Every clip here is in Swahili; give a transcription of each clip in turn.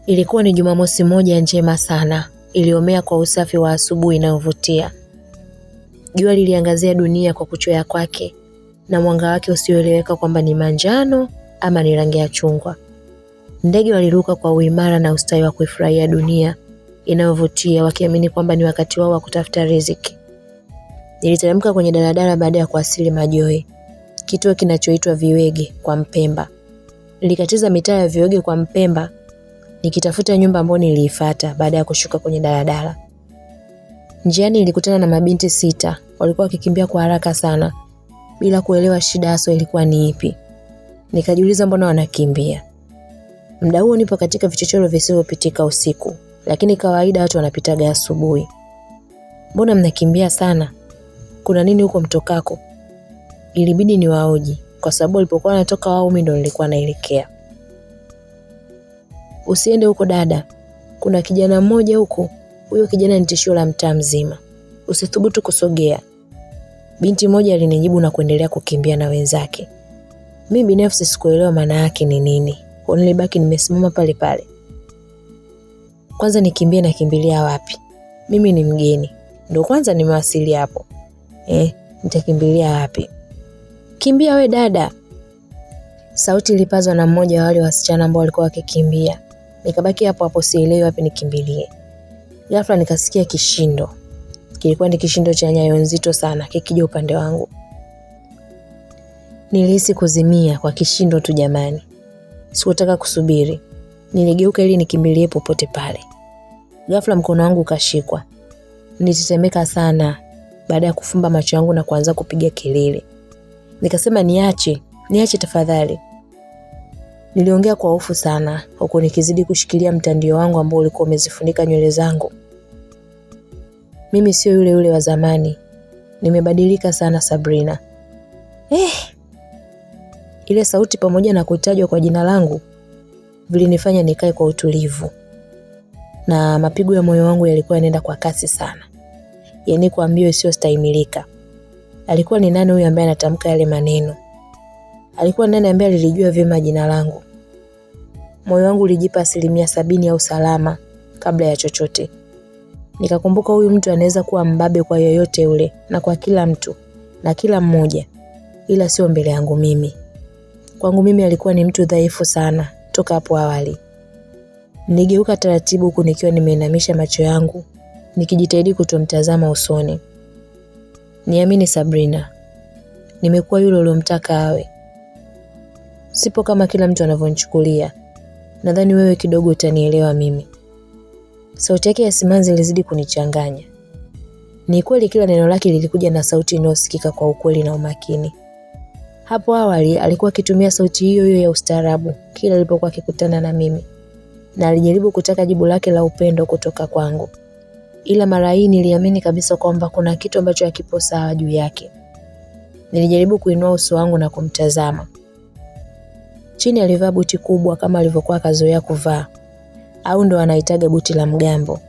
Ilikuwa ni Jumamosi moja njema sana, iliomea kwa usafi wa asubuhi inayovutia. Jua liliangazia dunia kwa kuchwea kwake, na mwanga wake usioeleweka kwamba ni manjano ama ni rangi ya chungwa. Ndege waliruka kwa uimara na ustawi wa kuifurahia dunia inayovutia, wakiamini kwamba ni wakati wao wa kutafuta riziki. Niliteremka kwenye daladala baada ya kuwasili Majoe, kituo kinachoitwa Viwege kwa Mpemba. Nilikatiza mitaa ya Viwege kwa Mpemba nikitafuta nyumba ambayo niliifuata baada ya kushuka kwenye daladala. Njiani nilikutana na mabinti 6, walikuwa wakikimbia kwa haraka sana bila kuelewa shida hasa ilikuwa ni ipi. Nikajiuliza mbona wanakimbia. Muda huo nipo katika vichochoro visivyopitika usiku, lakini kawaida watu wanapitaga asubuhi. Mbona mnakimbia sana? Kuna nini huko mtokako? Ilibidi niwaoji kwa sababu walipokuwa wanatoka wao mimi ndo nilikuwa naelekea. Usiende huko dada. Kuna kijana mmoja huko. Huyo kijana ni tishio la mtaa mzima. Usithubutu kusogea. Binti moja alinijibu na kuendelea kukimbia na wenzake. Mimi binafsi sikuelewa maana yake ni nini. Kwa nilibaki nimesimama pale pale. Kwanza nikimbie na kimbilia wapi? Mimi ni mgeni. Ndio kwanza nimewasili hapo. Nitakimbilia wapi? Kimbia we dada. Sauti ilipazwa na mmoja wa wale wasichana ambao walikuwa wakikimbia. Nikabaki hapo hapo sielewi wapi nikimbilie. Ghafla nikasikia kishindo. Kilikuwa ni kishindo cha nyayo nzito sana kikija upande wangu. Nilihisi kuzimia kwa kishindo tu jamani. Sikutaka kusubiri. Niligeuka ili nikimbilie popote pale. Ghafla mkono wangu ukashikwa. Nilitetemeka sana baada ya kufumba macho yangu na kuanza kupiga kelele. Nikasema niache tafadhali. Niliongea kwa hofu sana huku nikizidi kushikilia mtandio wangu ambao ulikuwa umezifunika nywele zangu. Mimi sio yule wa zamani. Nimebadilika sana Sabrina. Ile sauti pamoja na kutajwa kwa jina langu vilinifanya nikae kwa utulivu. Na mapigo ya moyo wangu yalikuwa yanaenda kwa kasi sana. Yaani kwa mbio isiyostahimilika. Alikuwa ni nani huyu ambaye anatamka yale maneno? Alikuwa nani ambaye alilijua vyema jina langu? Moyo wangu ulijipa 70% ya usalama kabla ya chochote. Nikakumbuka huyu mtu anaweza kuwa mbabe kwa yoyote yule na kwa kila mtu na kila mmoja, ila sio mbele yangu mimi. Kwangu mimi alikuwa ni mtu dhaifu sana toka hapo awali. Nigeuka taratibu huku nikiwa nimeinamisha macho yangu, nikijitahidi kutomtazama usoni. Niamini Sabrina, nimekuwa yule uliyomtaka awe. Sipo kama kila mtu anavyonichukulia. Nadhani wewe kidogo utanielewa mimi. Sauti yake ya simanzi ilizidi kunichanganya. Ni kweli kila neno lake lilikuja na sauti inayosikika kwa ukweli na umakini. Hapo awali alikuwa akitumia sauti hiyo ya ustaarabu kila alipokuwa akikutana na mimi. Na alijaribu kutaka jibu lake la upendo kutoka kwangu. Ila mara hii niliamini kabisa kwamba kuna kitu ambacho hakipo sawa juu yake. Nilijaribu kuinua uso wangu na kumtazama. Chini alivaa buti kubwa kama alivyokuwa kazoea kuvaa. Au ndo anaitaga buti la mgambo.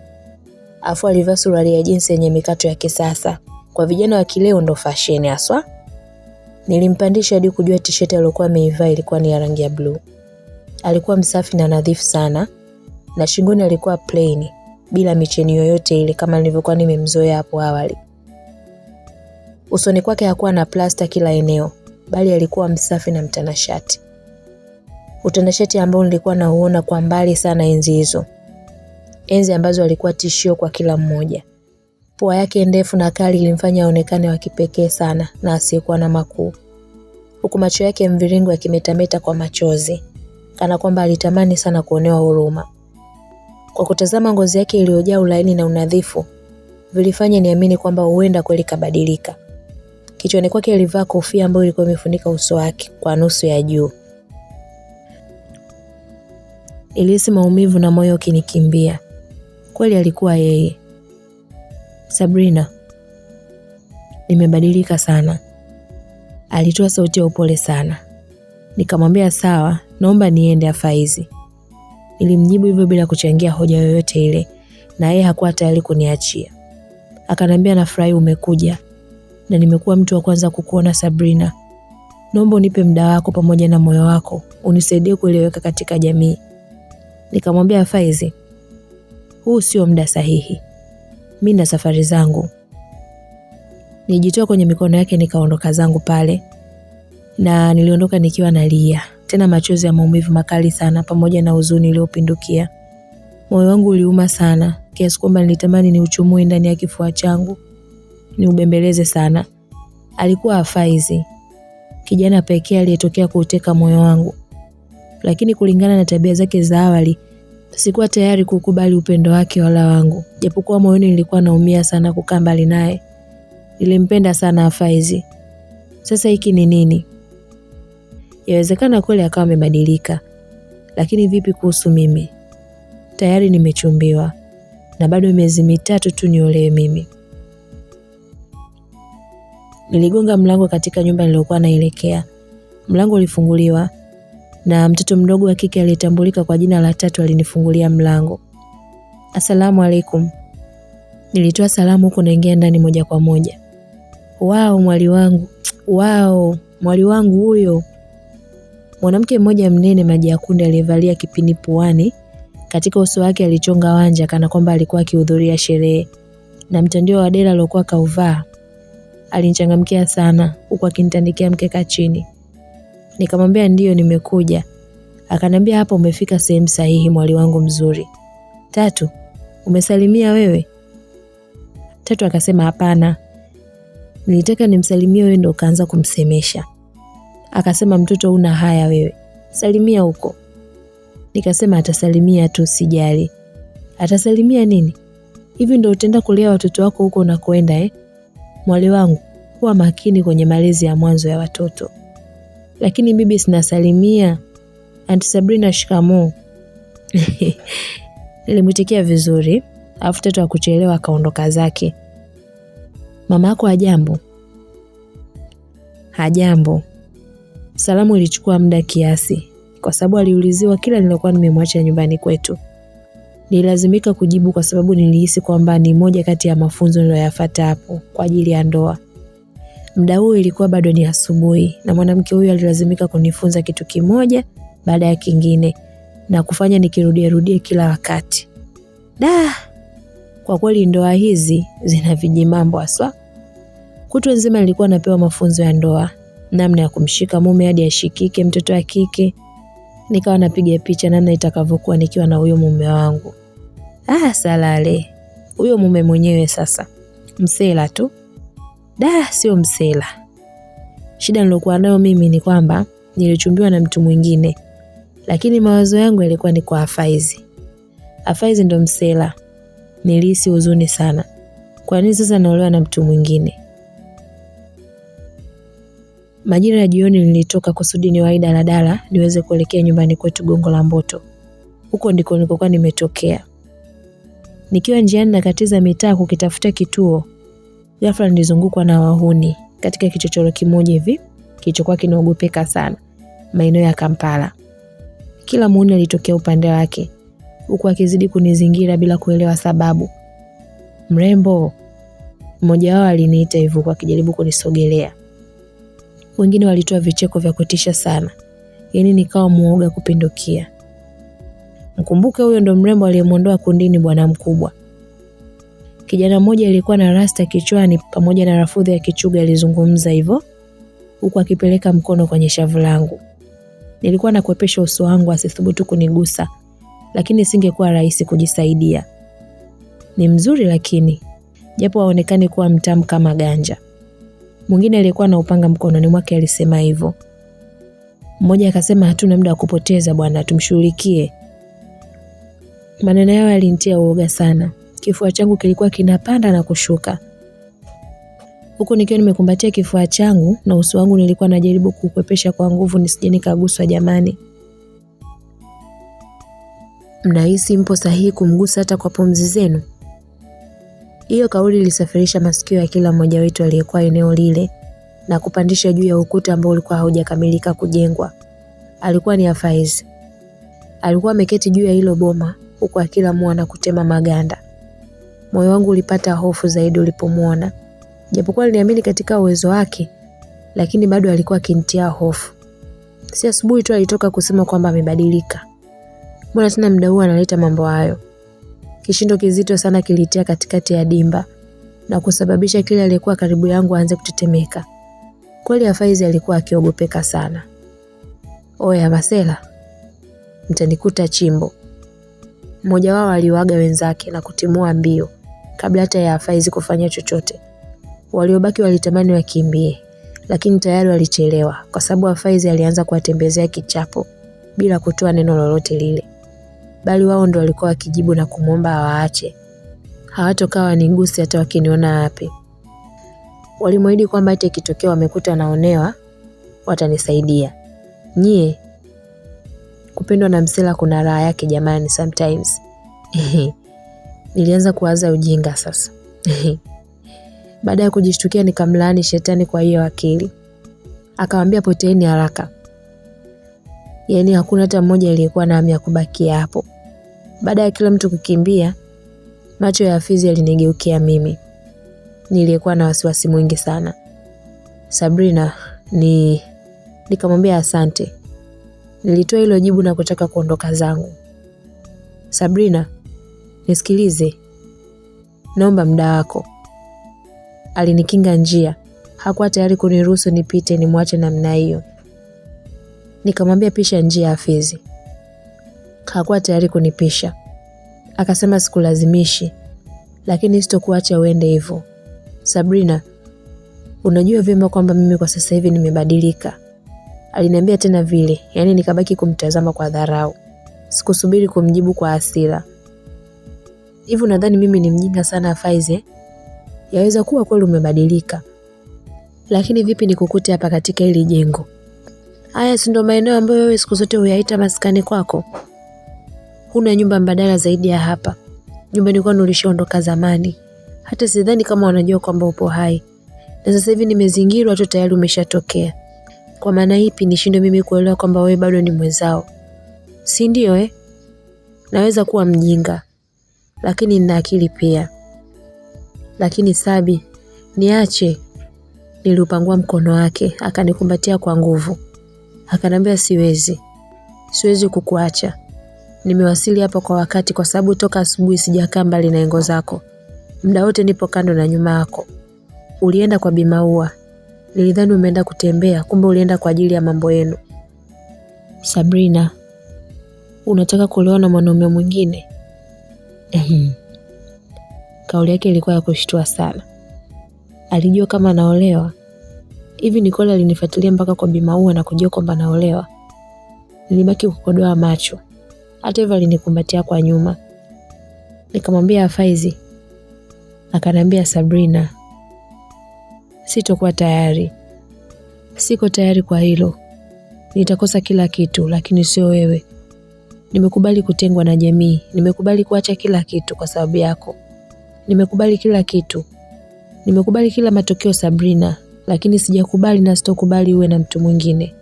Afu alivaa suruali ya jinsi yenye mikato ya kisasa. Kwa vijana wa kileo ndo fashion haswa. Nilimpandisha hadi kujua t-shirt aliyokuwa ameivaa ilikuwa ni ya rangi ya blue. Alikuwa msafi na nadhifu sana na shingoni alikuwa plain bila micheni yoyote ile kama nilivyokuwa nimemzoea hapo awali. Usoni kwake hakuwa na plasta kila eneo, bali alikuwa msafi na mtanashati. Utanashati ambao nilikuwa nauona kwa mbali sana enzi hizo. Enzi ambazo alikuwa tishio kwa kila mmoja. Pua yake ndefu na kali ilimfanya aonekane wa kipekee sana na asiyekuwa na makuu. Huku macho yake mviringo yakimetameta kwa machozi, kana kwamba alitamani sana kuonewa huruma. Kwa kutazama ngozi yake iliyojaa ulaini na unadhifu, vilifanya niamini kwamba huenda kweli kabadilika. Kichwani kwake alivaa kofia ambayo ilikuwa imefunika uso wake kwa nusu ya juu. Ilihisi maumivu na moyo ukinikimbia. Kweli alikuwa yeye. Sabrina, nimebadilika sana. Alitoa sauti ya upole sana. Nikamwambia sawa, naomba niende Afaizi. Nilimjibu hivyo bila kuchangia hoja yoyote ile, na yeye hakuwa tayari kuniachia. Akanambia nafurahi umekuja na nimekuwa mtu wa kwanza kukuona Sabrina. Naomba unipe muda wako pamoja na moyo wako, unisaidie kueleweka katika jamii. Nikamwambia Faizi, huu sio muda sahihi. Mimi na safari zangu. Nijitoa kwenye mikono yake nikaondoka zangu pale. Na niliondoka nikiwa nalia, tena machozi ya maumivu makali sana pamoja na huzuni iliyopindukia. Moyo wangu uliuma sana, kiasi kwamba nilitamani niuchumue ndani ya kifua changu, niubembeleze sana. Alikuwa Faizi, kijana pekee aliyetokea kuuteka moyo wangu. Lakini kulingana na tabia zake za awali, sikuwa tayari kukubali upendo wake wala wangu. Japokuwa moyoni nilikuwa naumia sana kukaa mbali naye. Nilimpenda sana Faizi. Sasa hiki ni nini? Yawezekana kweli akawa amebadilika. Lakini vipi kuhusu mimi? Tayari nimechumbiwa na bado miezi 3 tu niolewe mimi. Niligonga mlango katika nyumba niliyokuwa naelekea. Mlango ulifunguliwa na mtoto mdogo wa kike aliyetambulika kwa jina la Tatu alinifungulia mlango. Asalamu alaikum. Nilitoa salamu huko naingia ndani moja kwa moja. Wao mwali wangu. Wao mwali wangu huyo. Mwanamke mmoja mnene maji ya kunde aliyevalia kipini puani, katika uso wake alichonga wanja kana kwamba alikuwa akihudhuria sherehe. Na mtandio wa dela aliokuwa kauvaa alinichangamkia sana huku akinitandikia mkeka chini. Nikamwambia ndio nimekuja. Akanambia hapa umefika sehemu sahihi mwali wangu mzuri. Tatu, umesalimia wewe? Tatu akasema hapana. Nilitaka nimsalimie wewe ndo kaanza kumsemesha. Akasema mtoto una haya wewe. Salimia huko. Nikasema atasalimia tu sijali. Atasalimia nini? Hivi ndo utaenda kulea watoto wako huko unakoenda Mwali wangu, kuwa makini kwenye malezi ya mwanzo ya watoto. Lakini bibi sinasalimia. Aunti Sabrina shikamoo. Nilimwitikia vizuri, alafu Tatu hakuchelewa akaondoka zake. Mama yako hajambo? Hajambo. Salamu ilichukua muda kiasi, kwa sababu aliuliziwa kila nilikuwa nimemwacha nyumbani kwetu. Nililazimika kujibu kwa sababu nilihisi kwamba ni moja kati ya mafunzo niliyoyafuata hapo kwa ajili ya ndoa. Muda huo ilikuwa bado ni asubuhi na mwanamke huyu alilazimika kunifunza kitu kimoja baada ya kingine na kufanya nikirudia kila wakati. Kwa kweli ndoa hizi zina vijimambo haswa. Kutwa nzima nilikuwa napewa mafunzo ya ndoa, namna ya kumshika mume hadi ashikike mtoto wa kike. Nikawa napiga picha namna itakavyokuwa nikiwa na huyo mume wangu. Salale. Huyo mume mwenyewe sasa. Msela tu. Sio msela. Shida nilokuwa nayo mimi ni kwamba nilichumbiwa na mtu mwingine. Lakini mawazo yangu yalikuwa ni kwa Faizi. Faizi ndo msela. Nilihisi huzuni sana. Kwa nini sasa naolewa na mtu mwingine? Majira ya jioni nilitoka kusudi niwahi daladala niweze kuelekea nyumbani kwetu Gongo la Mboto. Huko ndiko nilikokuwa nimetokea. Nikiwa njiani nakatiza mitaa kukitafuta kituo, ghafla nilizungukwa na wahuni katika kichochoro kimoja hivi kilichokuwa kinaogopeka sana maeneo ya Kampala. Kila muhuni alitokea upande wake huku akizidi kunizingira bila kuelewa sababu. Mrembo, mmoja wao aliniita hivyo kwa kijaribu kunisogelea. Wengine walitoa vicheko vya kutisha sana. Yaani nikawa muoga kupindukia. Mkumbuke huyo ndo mrembo aliyemuondoa kundini bwana mkubwa. Kijana mmoja alikuwa na rasta kichwani pamoja na rafudhi ya kichuga alizungumza hivyo huku akipeleka mkono kwenye shavu langu. Nilikuwa nakwepesha uso wangu asithubutu kunigusa, lakini singekuwa rahisi kujisaidia. Ni mzuri lakini japo haonekani kuwa mtamu kama ganja. Mwingine alikuwa na upanga mkononi mwake alisema hivyo. Mmoja akasema hatuna muda wa kupoteza bwana, tumshughulikie. Maneno yao yalinitia uoga sana. Kifua changu kilikuwa kinapanda na kushuka. Huko nikiwa nimekumbatia kifua changu na uso wangu nilikuwa najaribu kukwepesha kwa nguvu nisije nikaguswa jamani. Mnahisi mpo sahihi kumgusa hata kwa pumzi zenu? Hiyo kauli ilisafirisha masikio ya kila mmoja wetu aliyekuwa eneo lile na kupandisha juu ya ukuta ambao ulikuwa haujakamilika kujengwa. Alikuwa ni Faizi. Alikuwa ameketi juu ya hilo boma huku akilamua na kutema maganda. Moyo wangu ulipata hofu zaidi ulipomuona. Japokuwa niliamini katika uwezo wake, lakini bado alikuwa akinitia hofu. Si asubuhi tu alitoka kusema kwamba amebadilika. Mbona tena muda huu analeta mambo hayo? Kishindo kizito sana kilitia katikati ya dimba na kusababisha kile aliyekuwa karibu yangu aanze kutetemeka. Kweli Hafaizi alikuwa akiogopeka sana. Oya Masela, mtanikuta chimbo. Mmoja wao aliwaaga wenzake na kutimua mbio kabla hata ya Hafaizi kufanya chochote. Waliobaki walitamani wakimbie, lakini tayari walichelewa kwa sababu Hafaizi alianza kuwatembezea kichapo bila kutoa neno lolote lile. Bali wao ndo walikuwa wakijibu na kumwomba awaache. Hawatokaa wanigusi hata wakiniona wapi. Walimwahidi kwamba hata ikitokea wamekuta wanaonewa watanisaidia. Nyie, kupendwa na Msela kuna raha yake jamani sometimes. Nilianza kuwaza ujinga sasa. Baada ya kujishtukia nikamlaani shetani kwa hiyo akili. Akamwambia poteeni haraka. Yaani hakuna hata mmoja aliyekuwa na hamu ya kubakia hapo. Baada ya kila mtu kukimbia, macho ya Hafizi yalinigeukia mimi. Nilikuwa na wasiwasi mwingi sana. Sabrina, nikamwambia asante. Nilitoa hilo jibu na kutaka kuondoka zangu. Sabrina, nisikilize. Naomba muda wako. Alinikinga njia. Hakuwa tayari kuniruhusu nipite nimwache namna hiyo. Nikamwambia pisha njia Hafizi. Hakuwa tayari kunipisha. Akasema sikulazimishi, lakini sitokuacha uende hivyo. Sabrina, unajua vyema kwamba mimi kwa sasa hivi nimebadilika. Aliniambia tena vile, yani nikabaki kumtazama kwa dharau. Sikusubiri kumjibu kwa hasira. Hivi nadhani mimi ni mjinga sana Hafaizi? Yaweza kuwa kweli umebadilika. Lakini vipi nikukute hapa katika hili jengo? Haya si ndo maeneo ambayo wewe siku zote huyaita maskani kwako? Huna nyumba mbadala zaidi ya hapa. Nyumbani kwenu ulishaondoka zamani. Hata sidhani kama wanajua kwamba upo hai. Na sasa hivi nimezingirwa tu tayari umeshatokea. Kwa maana ipi nishindwe mimi kuelewa kwamba wewe bado ni mwenzao? Si ndio Naweza kuwa mjinga, lakini nina akili pia. Lakini Sabi, niache. Niliupangua mkono wake, akanikumbatia kwa nguvu. Akanambia siwezi. Siwezi kukuacha. Nimewasili hapa kwa wakati kwa sababu toka asubuhi sijakaa mbali na engo zako. Muda wote nipo kando na nyuma yako. Ulienda kwa Bi Maua. Nilidhani umeenda kutembea, kumbe ulienda kwa ajili ya mambo yenu. Sabrina, unataka kuolewa na mwanaume mwingine? Kauli yake ilikuwa ya kushtua sana. Alijua kama naolewa. Hivi Nicole alinifuatilia mpaka kwa Bi Maua na kujua kwamba naolewa. Nilibaki kukodoa macho. Hata hivyo alinikumbatia kwa nyuma. Nikamwambia Hafaizi. Akanambia Sabrina, sitokuwa tayari. Siko tayari kwa hilo. Nitakosa kila kitu lakini sio wewe. Nimekubali kutengwa na jamii. Nimekubali kuacha kila kitu kwa sababu yako. Nimekubali kila kitu. Nimekubali kila matokeo Sabrina, lakini sijakubali na sitokubali uwe na mtu mwingine.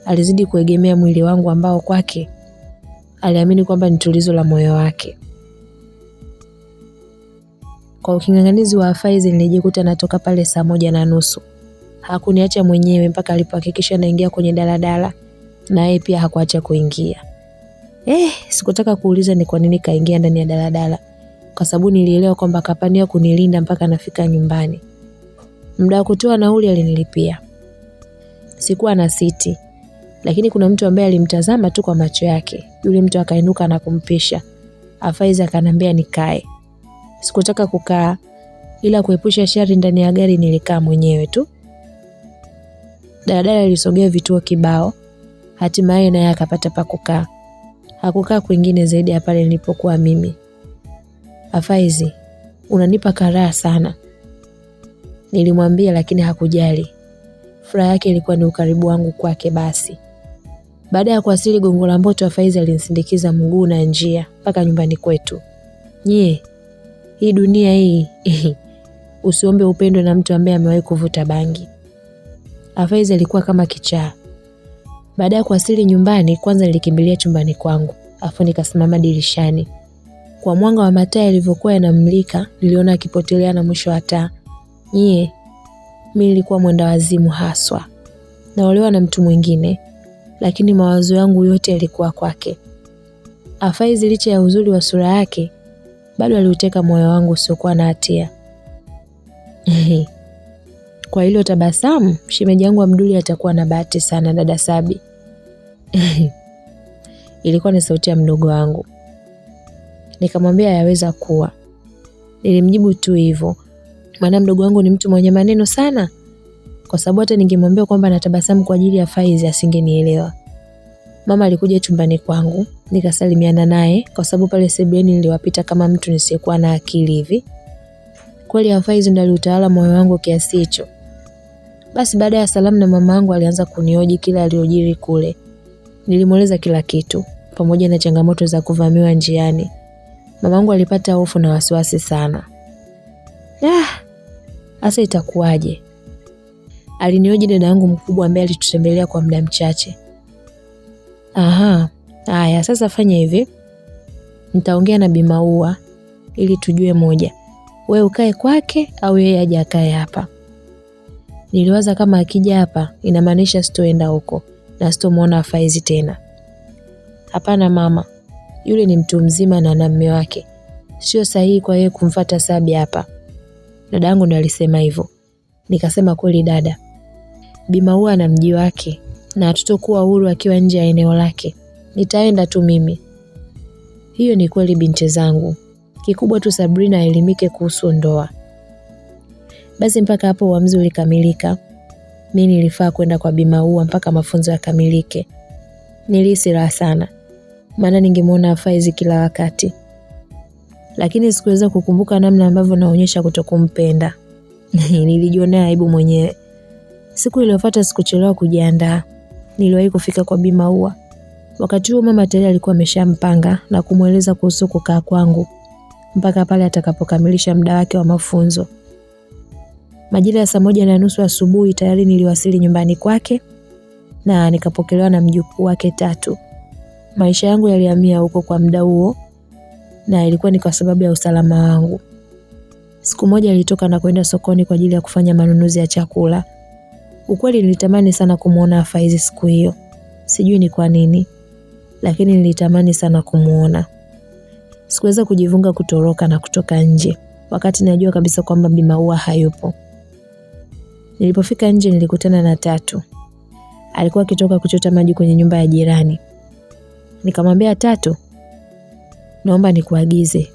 Alizidi kuegemea mwili wangu ambao kwake aliamini kwamba ni tulizo la moyo wake. Kwa uking'ang'anizi wa Hafaizi nilijikuta natoka pale 1:30. Hakuniacha mwenyewe mpaka alipohakikisha naingia kwenye daladala, na yeye pia hakuacha kuingia. Sikutaka kuuliza ni kwa nini kaingia ndani ya daladala, kwa sababu nilielewa kwamba kapania kunilinda mpaka nafika nyumbani. Muda wa kutoa nauli alinilipia. Sikuwa na siti, lakini kuna mtu ambaye alimtazama tu kwa macho yake. Yule mtu akainuka na kumpisha. Hafaizi akanambia nikae. Sikutaka kukaa, ila kuepusha shari ndani ya gari nilikaa mwenyewe tu. Daladala ilisogea vituo kibao, hatimaye naye akapata pa kukaa. Hakukaa kwingine zaidi ya pale nilipokuwa mimi. Hafaizi, unanipa karaha sana. Nilimwambia lakini hakujali. Furaha yake ilikuwa ni ukaribu wangu kwake basi. Baada ya kuwasili Gongo la Mboto, Hafaizi alinisindikiza mguu na njia mpaka nyumbani kwetu. Nyie, hii dunia hii, usiombe upendo na mtu ambaye amewahi kuvuta bangi. Hafaizi alikuwa kama kichaa. Baada ya kuwasili nyumbani, kwanza nilikimbilia chumbani kwangu, afu nikasimama dirishani. Kwa mwanga wa mataa yalivyokuwa yanamulika, niliona akipotelea na mwisho wa taa. Nyie, mimi nilikuwa mwenda wazimu haswa. Naolewa na mtu mwingine, lakini mawazo yangu yote yalikuwa kwake. Faizi licha ya uzuri wa sura yake bado aliuteka moyo wangu usiokuwa na hatia. Kwa hilo tabasamu, shemeji yangu Abduli atakuwa na bahati sana dada Sabi. Ilikuwa ni sauti ya mdogo wangu. Nikamwambia yaweza kuwa. Nilimjibu tu hivyo. Maana mdogo wangu ni mtu mwenye maneno sana. Kwa sababu hata ningemwambia kwamba natabasamu kwa ajili ya Faizi asingenielewa. Mama alikuja chumbani kwangu, nikasalimiana naye kwa sababu pale sebuleni niliwapita kama mtu nisiyekuwa na akili hivi. Kweli Faizi ndiye aliutawala moyo wangu kiasi hicho. Basi baada ya salamu na mama yangu alianza kunioji kila aliyojiri kule. Nilimueleza kila kitu, pamoja na changamoto za kuvamiwa njiani. Mama yangu alipata hofu na wasiwasi sana. Asa itakuwaje? Alinioji dada yangu mkubwa ambaye alitutembelea kwa muda mchache. Haya, sasa fanya hivi. Nitaongea na Bi Maua ili tujue moja. Wewe ukae kwake au yeye aje akae hapa? Niliwaza kama akija hapa inamaanisha sitoenda huko na sitomuona Faizi tena. Hapana mama, yule ni mtu mzima na mume wake. Sio sahihi kwa yeye kumfuata Sabi hapa. Dada yangu ndo alisema hivyo. Nikasema kweli dada. Bi Maua na mji wake na hatutokuwa huru akiwa nje ya eneo lake. Nitaenda tu mimi. Hiyo ni kweli binti zangu. Kikubwa tu Sabrina aelimike kuhusu ndoa. Basi mpaka hapo uamuzi ulikamilika. Mimi nilifaa kwenda kwa Bi Maua mpaka mafunzo yakamilike. Nilihisi raha sana. Maana ningemuona Faizi kila wakati. Lakini sikuweza kukumbuka namna ambavyo naonyesha kutokumpenda. Nilijionea aibu mwenyewe. Siku iliyofuata sikuchelewa kujiandaa. Niliwahi kufika kwa Bi Maua. Wakati huo mama tayari alikuwa ameshampanga na kumueleza kuhusu kukaa kwangu mpaka pale atakapokamilisha muda wake wa mafunzo. Majira ya 1:30 asubuhi tayari niliwasili nyumbani kwake na nikapokelewa na mjukuu wake Tatu. Maisha yangu yalihamia huko kwa muda huo na ilikuwa ni kwa sababu ya usalama wangu. Siku moja nilitoka na kwenda sokoni kwa ajili ya kufanya manunuzi ya chakula. Ukweli nilitamani sana kumuona Faizi siku hiyo. Sijui ni kwa nini, lakini nilitamani sana kumuona. Sikuweza kujivunga kutoroka na kutoka nje, wakati najua kabisa kwamba Bi Maua hayupo. Nilipofika nje nilikutana na Tatu. Alikuwa akitoka kuchota maji kwenye nyumba ya jirani. Nikamwambia Tatu, naomba nikuagize.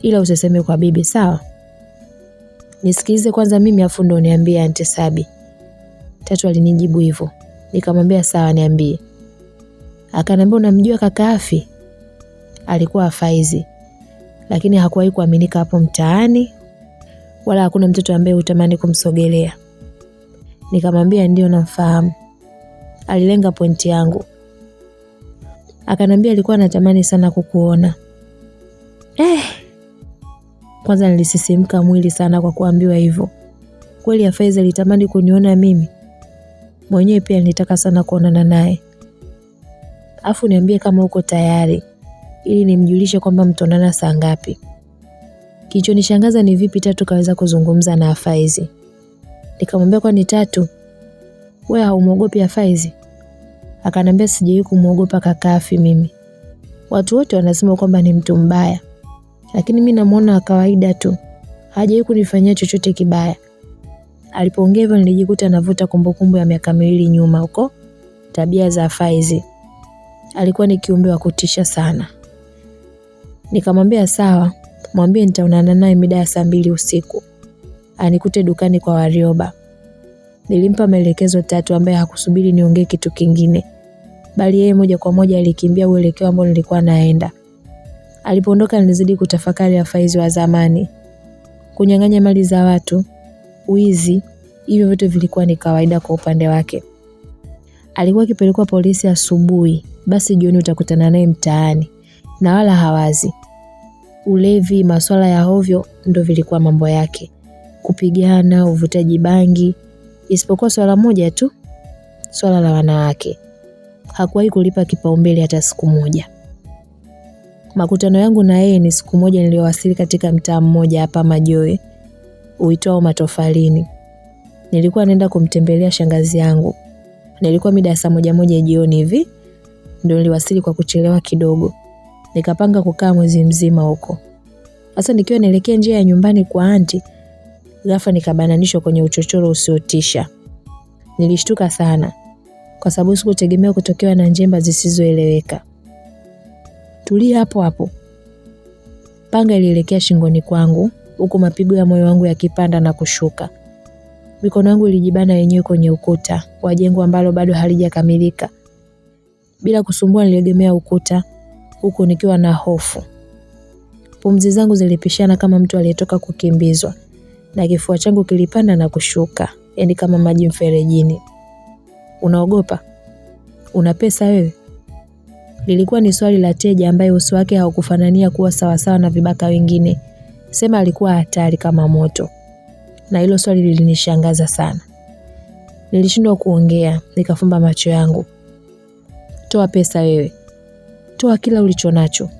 Ila usiseme kwa bibi, sawa? Nisikilize kwanza mimi afu ndo niambie Aunti Sabi. Tatu alinijibu hivyo. Nikamwambia sawa, niambie. Akaniambia unamjua kaka Afi? Alikuwa Faizi. Lakini hakuwahi kuaminika hapo mtaani wala hakuna mtoto ambaye utamani kumsogelea. Nikamwambia ndio namfahamu. Alilenga pointi yangu. Akaniambia alikuwa anatamani sana kukuona. Kwanza nilisisimka mwili sana kwa kuambiwa hivyo. Kweli Faizi alitamani kuniona mimi. Mwenyewe pia nilitaka sana kuonana naye. Afu niambie kama uko tayari ili nimjulishe kwamba mtonana saa ngapi. Kilichonishangaza ni vipi Tatu kaweza kuzungumza na Faizi. Nikamwambia kwa ni Tatu, wewe haumuogopi Faizi? Akaniambia sijawahi kumuogopa kaka Afi mimi. Watu wote wanasema kwamba ni mtu mbaya. Lakini mimi namuona wa kawaida tu. Hajawahi kunifanyia chochote kibaya. Alipoongea hivyo nilijikuta navuta kumbukumbu ya miaka miwili nyuma huko. Tabia za Faizi. Alikuwa ni kiumbe wa kutisha sana. Nikamwambia sawa, mwambie nitaonana naye mida ya 2 usiku. Anikute dukani kwa Warioba. Nilimpa maelekezo Tatu ambaye hakusubiri niongee kitu kingine. Bali yeye moja kwa moja alikimbia uelekeo ambao nilikuwa naenda. Alipoondoka nilizidi kutafakari Faizi wa zamani. Kunyang'anya mali za watu, uizi, hivyo vyote vilikuwa ni kawaida kwa upande wake. Alikuwa akipelekwa polisi asubuhi, basi jioni utakutana naye mtaani na wala hawazi. Ulevi, masuala ya hovyo ndo vilikuwa mambo yake. Kupigana, uvutaji bangi, isipokuwa swala moja tu, swala la wanawake. Hakuwahi kulipa kipaumbele hata siku moja. Makutano yangu na yeye ni siku moja niliyowasili katika mtaa mmoja hapa Majoe, uitwao Matofalini. Nilikuwa naenda kumtembelea shangazi yangu. Nilikuwa mida ya 1:00 jioni hivi, ndio niliwasili kwa kuchelewa kidogo. Nikapanga kukaa mwezi mzima huko. Sasa nikiwa naelekea njia ya nyumbani kwa anti, ghafla nikabananishwa kwenye uchochoro usiotisha. Nilishtuka sana kwa sababu sikutegemea kutokewa na njemba zisizoeleweka. Tulia hapo hapo. Panga ilielekea shingoni kwangu, huku mapigo ya moyo wangu yakipanda na kushuka. Mikono yangu ilijibana yenyewe kwenye ukuta wa jengo ambalo bado halijakamilika. Bila kusumbua niliegemea ukuta huku nikiwa na hofu. Pumzi zangu zilipishana kama mtu aliyetoka kukimbizwa na kifua changu kilipanda na kushuka, yani kama maji mferejini. Unaogopa? Una pesa wewe? Lilikuwa ni swali la teja ambaye uso wake haukufanania kuwa sawasawa na vibaka wengine. Sema alikuwa hatari kama moto. Na hilo swali lilinishangaza sana. Nilishindwa kuongea, nikafumba macho yangu. Toa pesa wewe. Toa kila ulichonacho.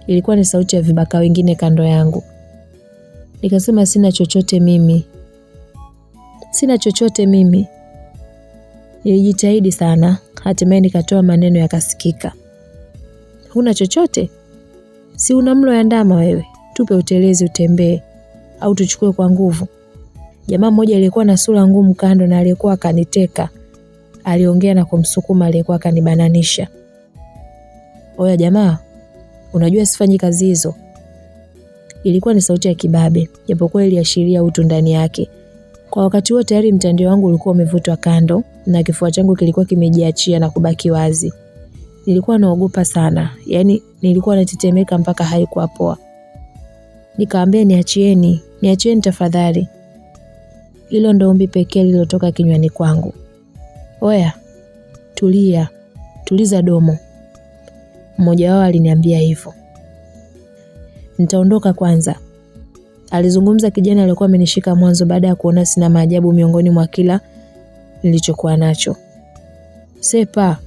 Ilikuwa ni sauti ya vibaka wengine kando yangu. Nikasema sina chochote mimi. Sina chochote mimi. Nilijitahidi sana, hatimaye nikatoa maneno yakasikika. Huna chochote? Si una mlo ya ndama wewe? Tupe utelezi utembee au tuchukue kwa nguvu. Jamaa mmoja aliyekuwa na sura ngumu kando na aliyekuwa akaniteka aliongea na kumsukuma aliyekuwa akanibananisha. Oya jamaa, unajua sifanyi kazi hizo. Ilikuwa ni sauti ya kibabe, japokuwa iliashiria utu ndani yake. Kwa wakati huo tayari mtandio wangu ulikuwa umevutwa kando na kifua changu kilikuwa kimejiachia na kubaki wazi. Nilikuwa naogopa sana, yani nilikuwa natetemeka mpaka haikuwa poa. Nikaambia niachieni tafadhali. Hilo ndo ombi pekee lilotoka kinywani kwangu. Oya, tuliza domo. Mmoja wao aliniambia hivyo. Nitaondoka kwanza. Alizungumza kijana aliyekuwa amenishika mwanzo baada ya kuona sina maajabu miongoni mwa kila nilichokuwa nacho. Sepa,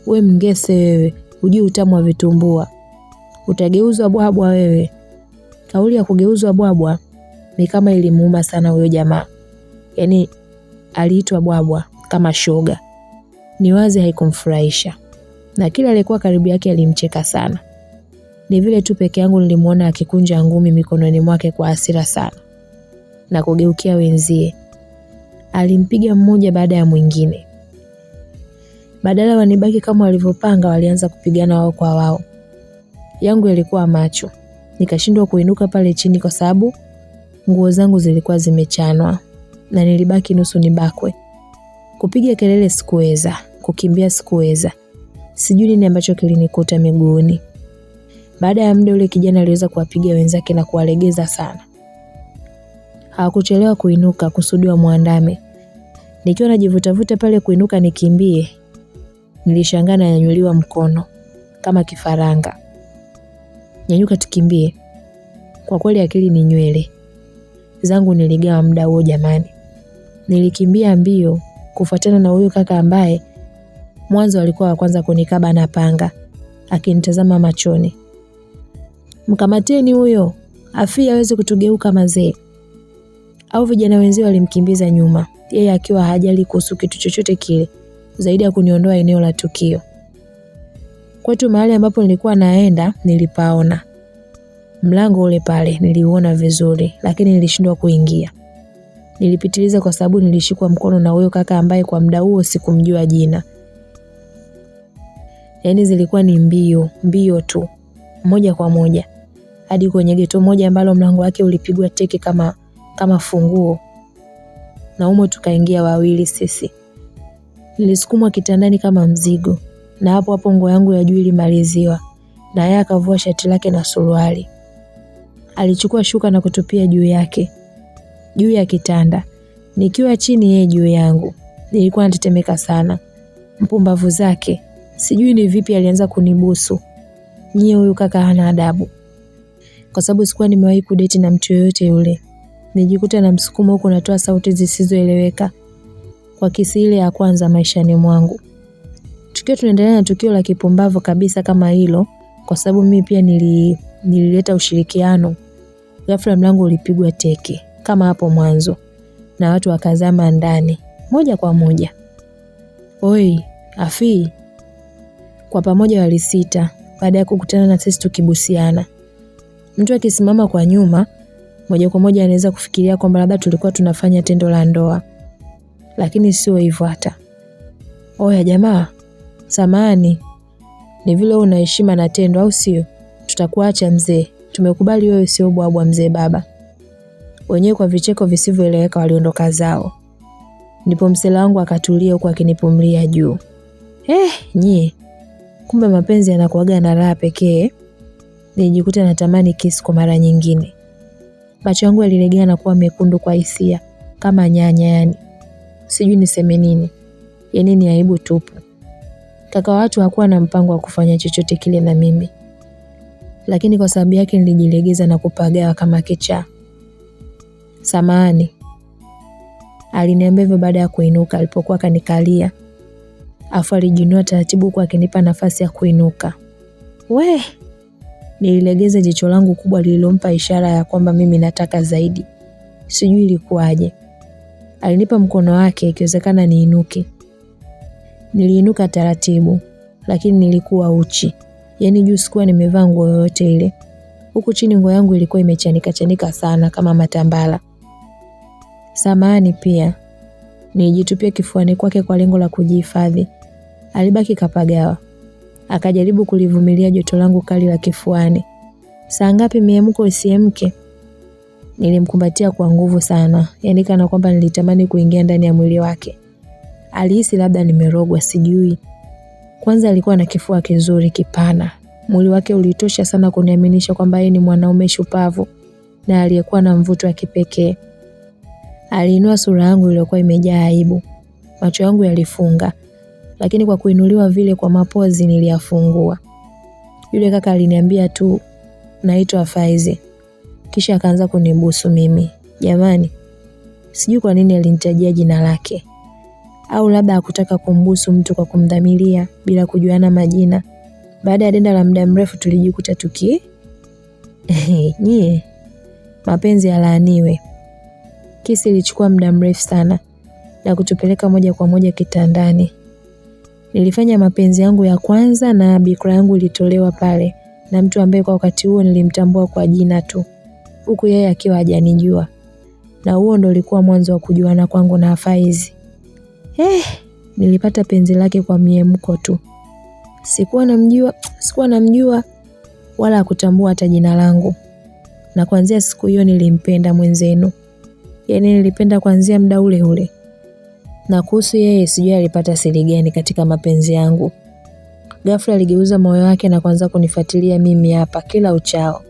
we mngese wewe, hujui utamu wa vitumbua. Utageuzwa bwabwa wewe. Kauli ya kugeuzwa bwabwa ni kama ilimuuma sana huyo jamaa. Yaani aliitwa bwabwa kama shoga. Ni wazi haikumfurahisha. Na kila aliyekuwa karibu yake alimcheka sana. Ni vile tu peke yangu nilimuona akikunja ngumi mikononi mwake kwa hasira sana. Na kugeukia wenzie. Alimpiga mmoja baada ya mwingine. Badala wanibaki kama walivyopanga, walianza kupigana wao kwa wao. Yangu yalikuwa macho. Nikashindwa kuinuka pale chini kwa sababu nguo zangu zilikuwa zimechanwa na nilibaki nusu nibakwe. Kupiga kelele sikuweza, kukimbia sikuweza. Sijui nini ambacho kilinikuta miguuni. Baada ya muda ule kijana aliweza kuwapiga wenzake na kuwalegeza sana. Hawakuchelewa kuinuka kusudi wa muandame. Nikiwa najivutavuta pale kuinuka nikimbie, nilishangaa na nyanyuliwa mkono kama kifaranga. Nyanyuka tukimbie. Kwa kweli akili ni nywele. Zangu niligawa muda huo jamani. Nilikimbia mbio kufuatana na huyo kaka ambaye mwanzo alikuwa wa kwanza kunikaba na panga, akinitazama machoni. Mkamateni huyo, afia hawezi kutugeuka mazee. Au vijana wenzao walimkimbiza nyuma, yeye akiwa hajali kuhusu kitu chochote kile zaidi ya kuniondoa eneo la tukio. Kwetu mahali ambapo nilikuwa naenda nilipaona. Mlango ule pale niliuona vizuri, lakini nilishindwa kuingia. Nilipitiliza kwa sababu nilishikwa mkono na huyo kaka ambaye kwa muda huo sikumjua jina. Yaani zilikuwa ni mbio tu, moja kwa moja hadi kwenye geto moja ambalo mlango wake ulipigwa teke kama funguo. Na humo tukaingia wawili sisi. Nilisukumwa kitandani kama mzigo, na hapo nguo yangu ya juu ilimaliziwa, na yeye akavua shati lake na suruali. Alichukua shuka na kutupia juu yake, juu ya kitanda. Nikiwa chini yeye juu yangu. Nilikuwa natetemeka sana. Mpumbavu zake. Sijui ni vipi alianza kunibusu. Nyie huyu kaka hana adabu. Kwa sababu sikuwa nimewahi kudeti na mtu yoyote yule. Nijikuta na msukumo huko natoa sauti zisizoeleweka kwa kisi ile ya kwanza maishani mwangu. Tukiwa tunaendelea na tukio la kipumbavu kabisa kama hilo, kwa sababu mimi pia nilileta ushirikiano. Ghafla mlango ulipigwa teke kama hapo mwanzo na watu wakazama ndani moja kwa moja. Oi, Afi. Kwa pamoja walisita, baada ya kukutana na sisi tukibusiana. Mtu akisimama kwa nyuma, moja kwa moja anaweza kufikiria kwamba labda tulikuwa tunafanya tendo la ndoa. Lakini sio hivyo hata. Oya jamaa, samahani. Ni vile una heshima na tendo au sio? Tutakuacha mzee. Tumekubali wewe sio bwabwa mzee baba. Wenyewe kwa vicheko visivyoeleweka waliondoka zao. Ndipo msela wangu akatulia huku akinipumlia juu. Nyie. Kumbe mapenzi yanakuaga na raha pekee. Nilijikuta natamani kiss kwa mara nyingine. Macho yangu yalilegea na kuwa mekundu kwa hisia, kama nyanya yani. Sijui niseme nini. Yaani ni aibu tupu. Kaka watu hakuwa na mpango wa kufanya chochote kile na mimi. Lakini kwa sababu yake nilijilegeza na kupagawa kama kichaa. Samahani. Aliniambia hivyo baada ya kuinuka alipokuwa kanikalia. Afu alijinua taratibu kwa akinipa nafasi ya kuinuka. Nililegeza jicho langu kubwa lililompa ishara ya kwamba mimi nataka zaidi. Sijui ilikuwaje. Alinipa mkono wake ikiwezekana niinuke. Niliinuka taratibu, lakini nilikuwa uchi. Yaani juu sikuwa nimevaa nguo yoyote ile. Huku chini nguo yangu ilikuwa imechanika sana kama matambala. Samahani pia. Nilijitupia kifuani kwake kwa lengo la kujihifadhi. Alibaki kapagawa. Akajaribu kulivumilia joto langu kali la kifuani. Saa ngapi miamko isiamke? Nilimkumbatia kwa nguvu sana. Yaani kana kwamba nilitamani kuingia ndani ya mwili wake. Alihisi labda nimerogwa sijui. Kwanza alikuwa na kifua kizuri kipana. Mwili wake ulitosha sana kuniaminisha kwamba yeye ni mwanaume shupavu na aliyekuwa na mvuto wa kipekee. Aliinua sura yangu iliyokuwa imejaa aibu. Macho yangu yalifunga, lakini kwa kuinuliwa vile kwa mapozi niliyafungua. Yule kaka aliniambia tu naitwa Faizi. Kisha akaanza kunibusu mimi. Jamani, sijui kwa nini alinitajia jina lake. Au labda hakutaka kumbusu mtu kwa kumdhamilia bila kujuana majina. Baada ya denda la muda mrefu tulijikuta nyie, mapenzi yalaaniwe. Kisi ilichukua muda mrefu sana na kutupeleka moja kwa moja kitandani. Nilifanya mapenzi yangu ya kwanza na bikra yangu ilitolewa pale na mtu ambaye kwa wakati huo nilimtambua kwa jina tu. Huku yeye akiwa hajanijua. Na huo ndo ulikuwa mwanzo wa kujuana kwangu na Faizi. Nilipata penzi lake kwa miemko tu. Sikuwa namjua wala hakutambua hata jina langu. Na kuanzia siku hiyo nilimpenda mwenzenu. Yaani nilipenda kuanzia muda ule ule. Na kuhusu yeye sijui alipata siri gani katika mapenzi yangu. Ghafla aligeuza moyo wake na kuanza kunifuatilia mimi hapa kila uchao.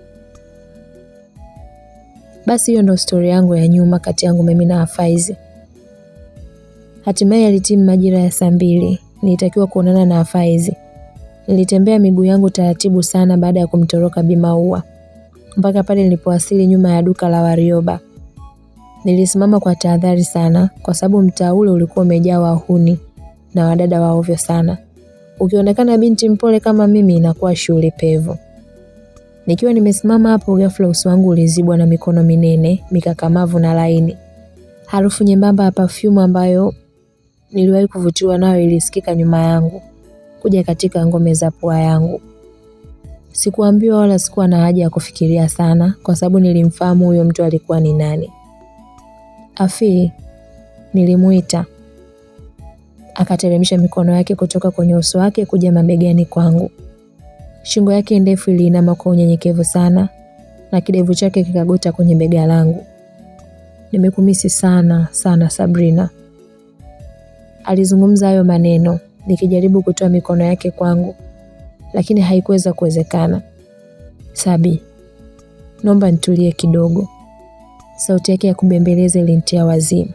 Basi hiyo ndo story yangu ya nyuma kati yangu mimi na Faizi. Hatimaye alitimu majira ya 2:00. Nilitakiwa kuonana na Faizi. Nilitembea miguu yangu taratibu sana baada ya kumtoroka Bi Maua. Mpaka pale nilipowasili nyuma ya duka la Warioba. Nilisimama kwa tahadhari sana kwa sababu mtaa ule ulikuwa umejaa wahuni na wadada wa ovyo sana. Ukionekana binti mpole kama mimi inakuwa shule pevu. Nikiwa nimesimama hapo ghafla uso wangu ulizibwa na mikono minene, mikakamavu na laini. Harufu nyembamba ya perfume ambayo niliwahi kuvutiwa nayo ilisikika nyuma yangu, kuja katika ngome za pua yangu. Sikuambiwa wala sikuwa na haja ya kufikiria sana kwa sababu nilimfahamu huyo mtu alikuwa ni nani. Afi, nilimuita. Akateremsha mikono yake kutoka kwenye uso wake kuja mabegani kwangu. Shingo yake ndefu iliinama kwa unyenyekevu sana na kidevu chake kikagota kwenye bega langu. Nimekumisi sana Sabrina. Alizungumza hayo maneno nikijaribu kutoa mikono yake kwangu, lakini haikuweza kuwezekana. Sabi, naomba nitulie kidogo. Sauti yake ya kubembeleza ilinitia wazimu.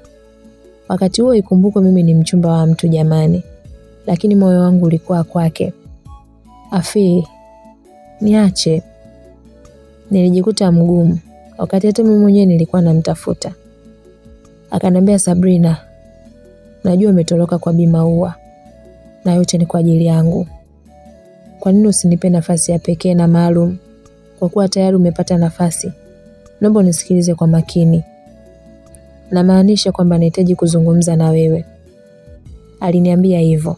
Wakati huo ikumbuko mimi ni mchumba wa mtu jamani, lakini moyo wangu ulikuwa kwake. Afi, niache. Nilijikuta mgumu, wakati hata mimi mwenyewe nilikuwa namtafuta. Akaniambia, Sabrina, najua umetoroka kwa Bi Maua na yote ni kwa ajili yangu. Kwa nini usinipe nafasi ya pekee na maalum? Kwa kuwa tayari umepata nafasi, naomba unisikilize kwa makini. Namaanisha kwamba nahitaji kuzungumza na wewe. Aliniambia hivyo.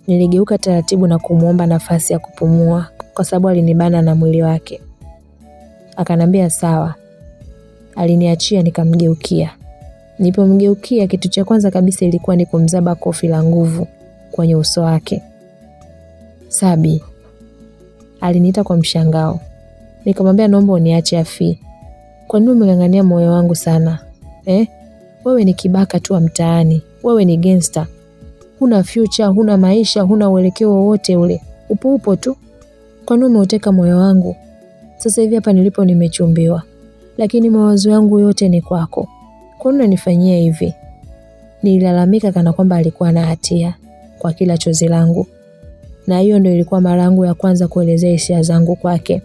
Niligeuka taratibu na kumuomba nafasi ya kupumua. kwa sababu alinibana na mwili wake. Akanambia sawa. Aliniachia nikamgeukia. Nilipomgeukia kitu cha kwanza kabisa ilikuwa ni kumzaba kofi la nguvu kwenye uso wake. Sabi. Aliniita kwa mshangao. Nikamwambia naomba uniache Afi. Kwa nini umeng'ang'ania moyo wangu sana? Wewe ni kibaka tu wa mtaani. Wewe ni gangster. Huna future, huna maisha, huna uelekeo wowote ule. Upo tu. Kwa nini umeuteka moyo wangu? Sasa hivi hapa nilipo nimechumbiwa. Lakini mawazo yangu yote ni kwako. Kwa nini unanifanyia hivi? Nililalamika kana kwamba alikuwa na hatia kwa kila chozi langu. Na hiyo ndio ilikuwa mara yangu ya kwanza kuelezea hisia zangu kwake.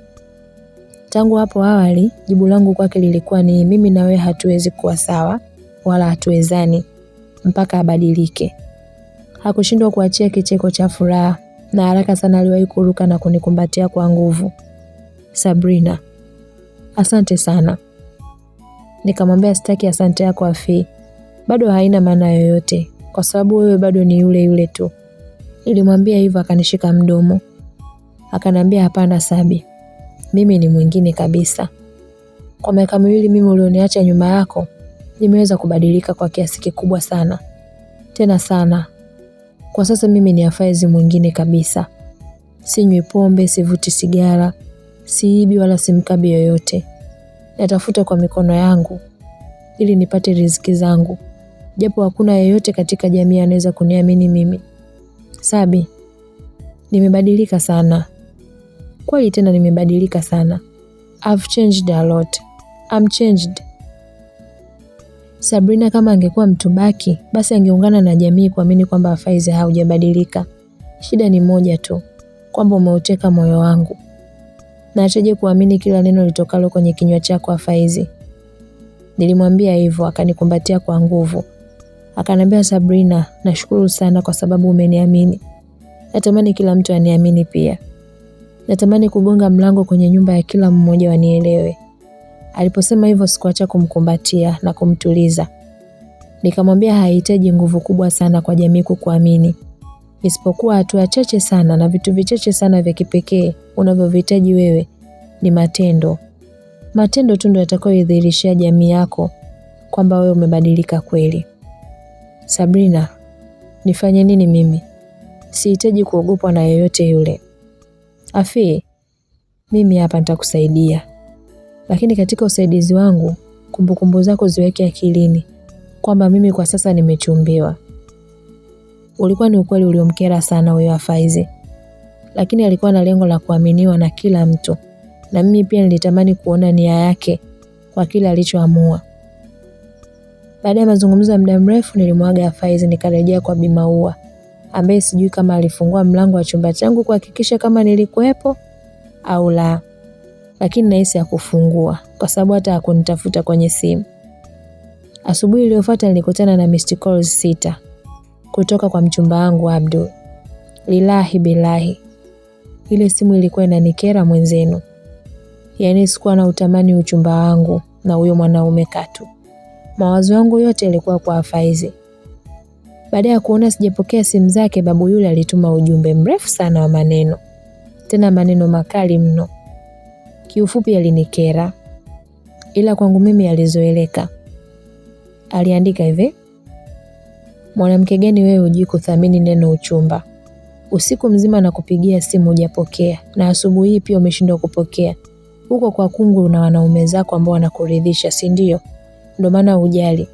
Tangu hapo awali, jibu langu kwake lilikuwa ni mimi na wewe hatuwezi kuwa sawa wala hatuwezani mpaka abadilike. Hakushindwa kuachia kicheko cha furaha na haraka sana aliwahi kuruka na kunikumbatia kwa nguvu. Sabrina, asante sana. Nikamwambia sitaki asante yako Afi. Bado haina maana yoyote kwa sababu wewe bado ni yule yule tu. Nilimwambia hivyo akanishika mdomo. Akanambia hapana Sabi. Mimi ni mwingine kabisa. Kwa miaka miwili mimi ulioniacha nyuma yako, nimeweza kubadilika kwa kiasi kikubwa sana. Tena sana. Kwa sasa mimi ni Afaizi mwingine kabisa. Sinywi pombe, sivuti sigara, siibi wala simkabi yoyote. Natafuta kwa mikono yangu ili nipate riziki zangu. Japo hakuna yeyote katika jamii anaweza kuniamini mimi. Sabi, nimebadilika sana. Kweli tena nimebadilika sana. I've changed a lot. I'm changed. Sabrina kama angekuwa mtu baki, basi angeungana na jamii kuamini kwamba Afaizi haujabadilika. Shida ni moja tu, kwamba umeuteka moyo wangu. Na achaje kuamini kila neno litokalo kwenye kinywa chako Afaizi. Nilimwambia hivyo akanikumbatia kwa nguvu. Akanambia Sabrina, nashukuru sana kwa sababu umeniamini. Natamani kila mtu aniamini pia. Natamani kugonga mlango kwenye nyumba ya kila mmoja wanielewe. Aliposema hivyo sikuacha kumkumbatia na kumtuliza. Nikamwambia haihitaji nguvu kubwa sana kwa jamii kukuamini. Isipokuwa hatua chache sana na vitu vichache sana vya kipekee unavyohitaji wewe ni matendo. Matendo tu ndio yatakayodhihirishia jamii yako kwamba wewe umebadilika kweli. Sabrina, nifanye nini mimi? Sihitaji kuogopwa na yeyote yule. Afi, mimi hapa nitakusaidia. Lakini katika usaidizi wangu, kumbukumbu zako ziweke akilini kwamba mimi kwa sasa nimechumbiwa. Ulikuwa ni ukweli uliomkera sana huyo Afaizi. Lakini alikuwa na lengo la kuaminiwa na kila mtu. Na mimi pia nilitamani kuona nia yake kwa kile alichoamua. Baada ya mazungumzo ya muda mrefu nilimwaga Afaizi nikarejea kwa Bi Maua, ambaye sijui kama alifungua mlango wa chumba changu kuhakikisha kama nilikuwepo au la. Lakini nahisi hakufungua kwa sababu hata hakunitafuta kwenye simu. Asubuhi iliyofuata nilikutana na missed calls 6 kutoka kwa mchumba wangu Abdul. Lillahi bilahi. Ile simu ilikuwa inanikera mwenzenu. Yaani sikuwa na utamani uchumba wangu na huyo mwanaume katu. Mawazo yangu yote yalikuwa kwa Afaizi. Baada ya kuona sijapokea simu zake, babu yule alituma ujumbe mrefu sana wa maneno. Tena maneno makali mno. Kiufupi alinikera. Ila kwangu mimi alizoeleka. Aliandika hivi: mwanamke gani wewe hujui kuthamini neno uchumba? Usiku mzima nakupigia simu hujapokea, na asubuhi hii pia umeshindwa kupokea. Huko kwa kungu na wanaume zako ambao wanakuridhisha, si ndio? Ndio maana hujali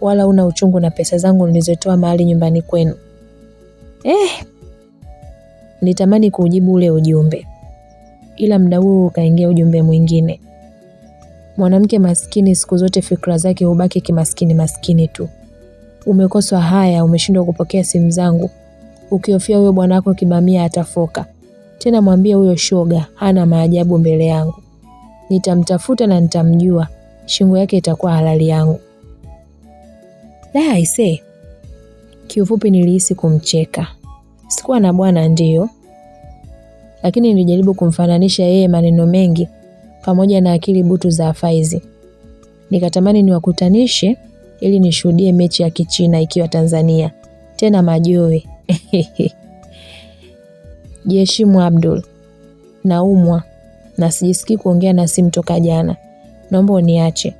wala una uchungu na pesa zangu nilizotoa mahali nyumbani kwenu. Nilitamani kuujibu ule ujumbe. Ila muda huo ukaingia ujumbe mwingine. Mwanamke maskini siku zote fikra zake hubaki kimaskini tu. Umekoswa haya, umeshindwa kupokea simu zangu. Ukihofia huyo bwanako kibamia atafoka. Tena mwambie huyo shoga hana maajabu mbele yangu. Nitamtafuta na nitamjua. Shingo yake itakuwa halali yangu. Aisee. Kiufupi nilihisi kumcheka. Sikuwa na bwana ndio. Lakini nilijaribu kumfananisha yeye maneno mengi pamoja na akili butu za Afaizi. Nikatamani niwakutanishe ili nishuhudie mechi ya Kichina ikiwa Tanzania. Tena majoe. Jiheshimu Abdul. naumwa na sijisikii kuongea na simu toka jana. Naomba uniache.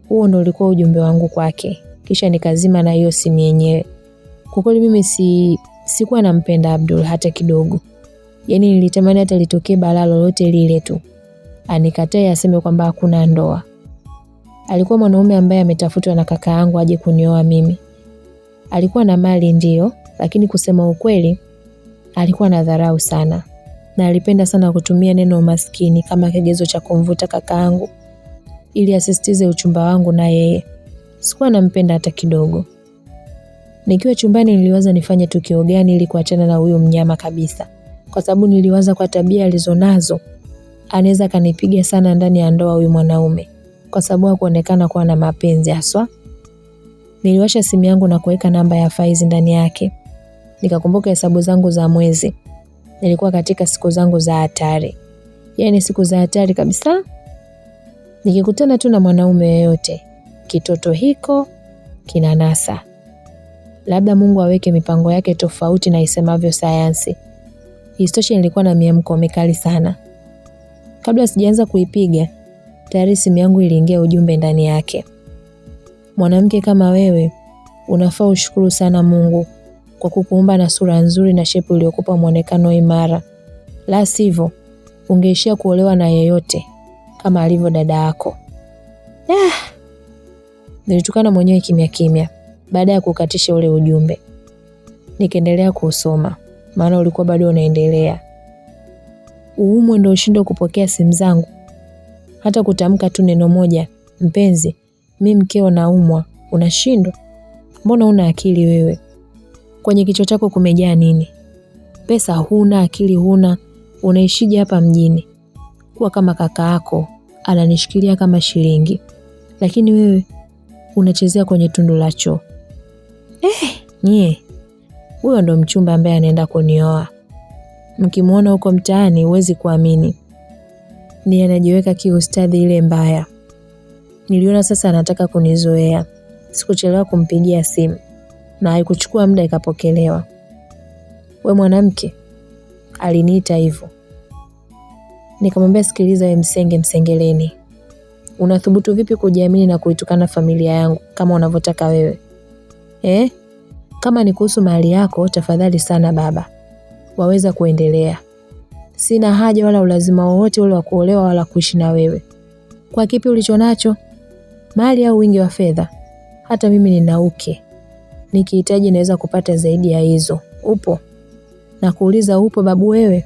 Huo ndio ulikuwa ujumbe wangu kwake. Kisha nikazima na hiyo simu yenyewe. Kwa kweli mimi sikuwa nampenda Abdul hata kidogo. Yaani nilitamani hata litokee balaa lolote lile tu anikatae, aseme kwamba hakuna ndoa. Alikuwa mwanaume ambaye ametafutwa na kaka yangu aje kunioa mimi. Alikuwa na mali ndio, lakini kusema ukweli alikuwa na dharau sana. Na alipenda sana kutumia neno umaskini kama kigezo cha kumvuta kaka yangu ili asisitize uchumba wangu na yeye. Sikuwa nampenda hata kidogo. Nikiwa chumbani niliwaza nifanye tukio gani ili kuachana na huyo mnyama kabisa. Kwa sababu niliwaza kwa tabia alizonazo anaweza kanipiga sana ndani ya ndoa huyu mwanaume, kwa sababu hakuonekana kuwa na mapenzi haswa. Niliwasha simu yangu na kuweka namba ya Faizi ndani yake. Nikakumbuka hesabu zangu za mwezi. Nilikuwa katika siku zangu za hatari. Yaani siku za hatari kabisa. Nikikutana tu na mwanaume yeyote, kitoto hiko kinanasa. Labda Mungu aweke mipango yake tofauti na isemavyo sayansi. Isitoshe nilikuwa na miamko mikali sana. Kabla sijaanza kuipiga, tayari simu yangu iliingia ujumbe ndani yake. Mwanamke kama wewe, unafaa ushukuru sana Mungu kwa kukuumba na sura nzuri na shepu iliyokupa muonekano imara. La sivyo, ungeishia kuolewa na yeyote kama alivyo dada yako. Nilitukana mwenyewe kimya kimya baada ya kukatisha ule ujumbe. Nikaendelea kusoma, maana ulikuwa bado unaendelea. Uumwe ndio ushindwe kupokea simu zangu. Hata kutamka tu neno moja, mpenzi, mimi mkeo naumwa, unashindwa? Mbona una akili wewe? Kwenye kichwa chako kumejaa nini? Pesa huna, akili huna, unaishije hapa mjini? Kuwa kama kaka yako, ananishikilia kama shilingi. Lakini wewe unachezea kwenye tundu la choo. Huyo ndo mchumba ambaye anaenda kunioa. Mkimuona huko mtaani huwezi kuamini. Ni anajiweka kiustadhi ile mbaya. Niliona sasa anataka kunizoea. Sikuchelewa kumpigia simu na haikuchukua muda ikapokelewa. We mwanamke, aliniita hivyo. Nikamwambia sikiliza we msengeleni. Unathubutu vipi kujiamini na kuitukana familia yangu kama unavyotaka wewe? Kama ni kuhusu mali yako, tafadhali sana baba. Waweza kuendelea. Sina haja wala ulazima wowote ule wa kuolewa wala kuishi na wewe. Kwa kipi ulichonacho? Mali au wingi wa fedha? Hata mimi nina uke. Nikihitaji naweza kupata zaidi ya hizo. Upo? Na kuuliza upo babu wewe?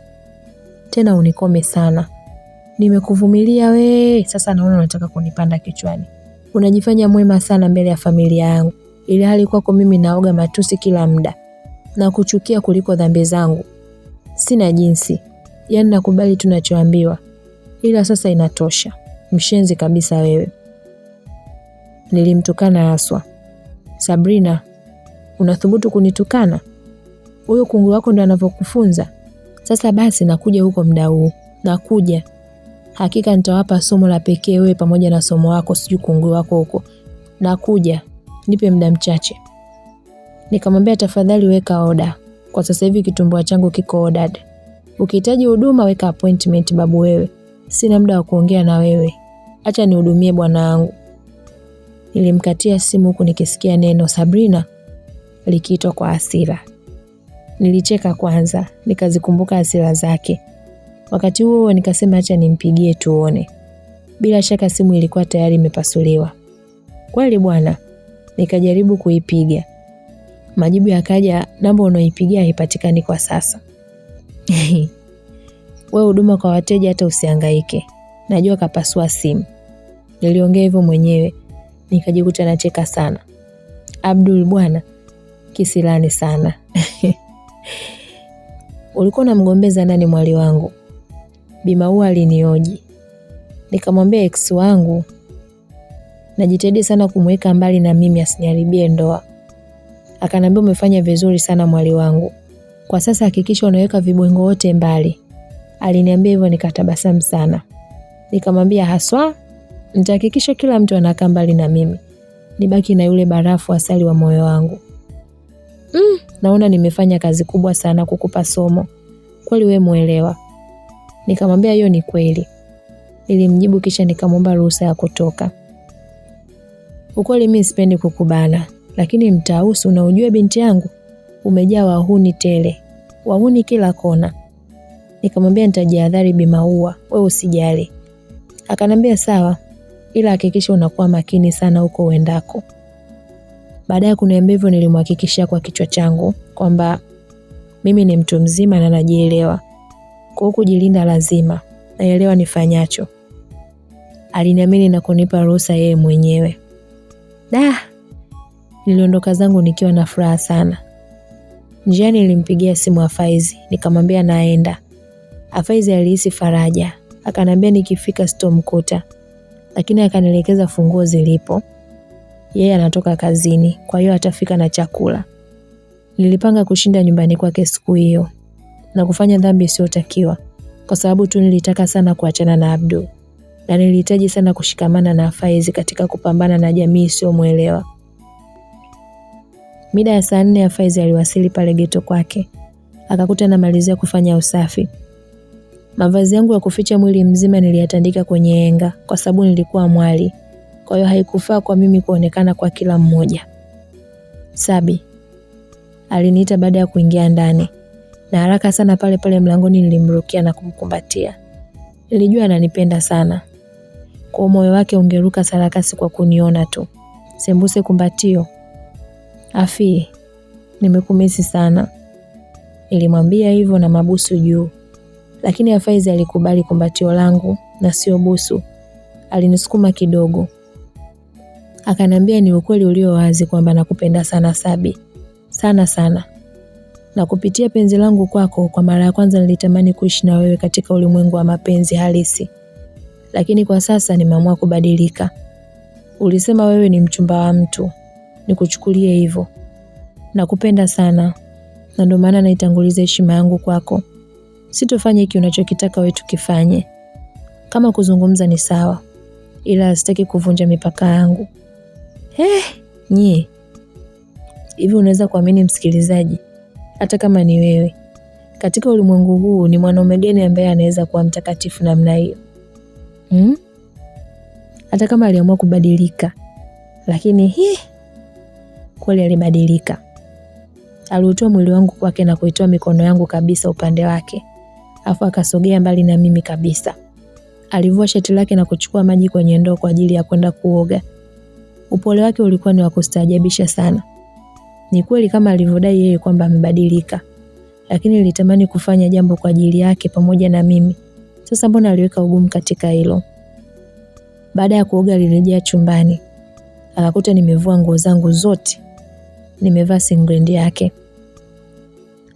Tena unikome sana. Nimekuvumilia we, sasa naona unataka kunipanda kichwani. Unajifanya mwema sana mbele ya familia yangu. Ili hali kwako mimi naoga matusi kila muda. Na kuchukia kuliko dhambi zangu. Sina jinsi. Yaani nakubali tunachoambiwa. Ila sasa inatosha. Mshenzi kabisa wewe. Nilimtukana haswa. Sabrina, unathubutu kunitukana? Huyo kungu wako ndo anavyokufunza? Sasa basi nakuja huko muda huu. Nakuja. Hakika nitawapa somo la pekee wewe pamoja na somo wako sijui kungu wako huko. Nakuja. Nipe muda mchache. Nikamwambia tafadhali weka oda. Kwa sasa hivi kitumbua changu kiko ordered. Ukihitaji huduma weka appointment babu wewe. Sina muda wa kuongea na wewe. Acha nihudumie bwana wangu. Nilimkatia simu huku nikisikia neno Sabrina likiitwa kwa hasira. Nilicheka kwanza, nikazikumbuka hasira zake. Wakati huo nikasema acha nimpigie tuone. Bila shaka simu ilikuwa tayari imepasuliwa. Kweli bwana, nikajaribu kuipiga. Majibu yakaja, namba unaoipigia haipatikani kwa sasa. Wewe huduma kwa wateja hata usihangaike. Najua kapasua simu. Niliongea hivyo mwenyewe, nikajikuta nacheka sana. Abdul bwana, kisilani sana. Ulikuwa unamgombeza nani mwali wangu? Bi Maua alinioji. Nikamwambia ex wangu, najitahidi sana kumweka mbali na mimi asiniharibie ndoa. Akaniambia umefanya vizuri sana mwali wangu. Kwa sasa hakikisha unaweka vibwengo wote mbali. Aliniambia hivyo nikatabasamu sana. Nikamwambia haswa, nitahakikisha kila mtu anakaa mbali na mimi. Nibaki na yule barafu asali wa moyo wangu. Naona nimefanya kazi kubwa sana kukupa somo. Kweli wewe muelewa. Nikamwambia hiyo ni kweli. Nilimjibu kisha nikamwomba ruhusa ya kutoka. Ukweli mimi sipendi kukubana, lakini mtausi unaujua binti yangu umejaa wahuni tele. Wahuni kila kona. Nikamwambia nitajihadhari Bi Maua, wewe usijali. Akanambia sawa, ila hakikisha unakuwa makini sana huko uendako. Baada ya kuniambia hivyo nilimhakikishia kwa kichwa changu kwamba mimi ni mtu mzima na najielewa. Kwa kujilinda lazima, naelewa nifanyacho. Aliniamini na kunipa ruhusa yeye mwenyewe. Niliondoka zangu nikiwa na furaha sana. Njiani nilimpigia simu Afaizi, nikamwambia naenda. Afaizi alihisi faraja, akanambia nikifika sitomkuta, lakini akanielekeza funguo zilipo. Yeye anatoka kazini, kwa hiyo atafika na chakula. Nilipanga kushinda nyumbani kwake siku hiyo na kufanya dhambi isiyotakiwa, kwa sababu tu nilitaka sana kuachana na Abdul na nilihitaji sana kushikamana na Afaizi katika kupambana na jamii isiyomuelewa. Mida ya saa 4 Afaizi aliwasili pale geto kwake. Akakuta namalizia kufanya usafi. Mavazi yangu ya kuficha mwili mzima niliyatandika kwenye henga kwa sababu nilikuwa mwali. Kwa hiyo haikufaa kwa mimi kuonekana kwa kila mmoja. Sabi aliniita baada ya kuingia ndani. Na haraka sana pale pale mlangoni nilimrukia na kumkumbatia. Nilijua ananipenda sana. Kwa moyo wake ungeruka sarakasi kwa kuniona tu. Sembuse kumbatio. Afi, nimekumisi sana. Nilimwambia hivyo na mabusu juu. Lakini Afaizi alikubali kumbatio langu na sio busu. Alinisukuma kidogo. Akanambia ni ukweli ulio wazi kwamba nakupenda sana Sabi. Sana sana. Na kupitia penzi langu kwako kwa mara ya kwanza nilitamani kuishi na wewe katika ulimwengu wa mapenzi halisi. Lakini kwa sasa nimeamua kubadilika. Ulisema wewe ni mchumba wa mtu. Nikuchukulie hivyo. Nakupenda sana. Na ndio maana naitanguliza heshima yangu kwako. Sitofanya hiki unachokitaka wewe tukifanye. Kama kuzungumza ni sawa, ila sitaki kuvunja mipaka yangu. Hivi unaweza kuamini msikilizaji, hata kama ni wewe, katika ulimwengu huu ni mwanaume gani ambaye anaweza kuwa mtakatifu namna hiyo? Hata kama aliamua kubadilika, lakini kweli alibadilika. Aliutoa mwili wangu kwake na kuitoa mikono yangu kabisa upande wake. Afu akasogea mbali na mimi kabisa. Alivua shati lake na kuchukua maji kwenye ndoo kwa ajili ya kwenda kuoga. Upole wake ulikuwa ni wa kustaajabisha sana. Ni kweli kama alivyodai yeye kwamba amebadilika, lakini nilitamani kufanya jambo kwa ajili yake pamoja na mimi. Sasa mbona aliweka ugumu katika hilo? Baada ya kuoga alirejea chumbani. Akakuta nimevua nguo zangu zote. Nimevaa singlet yake.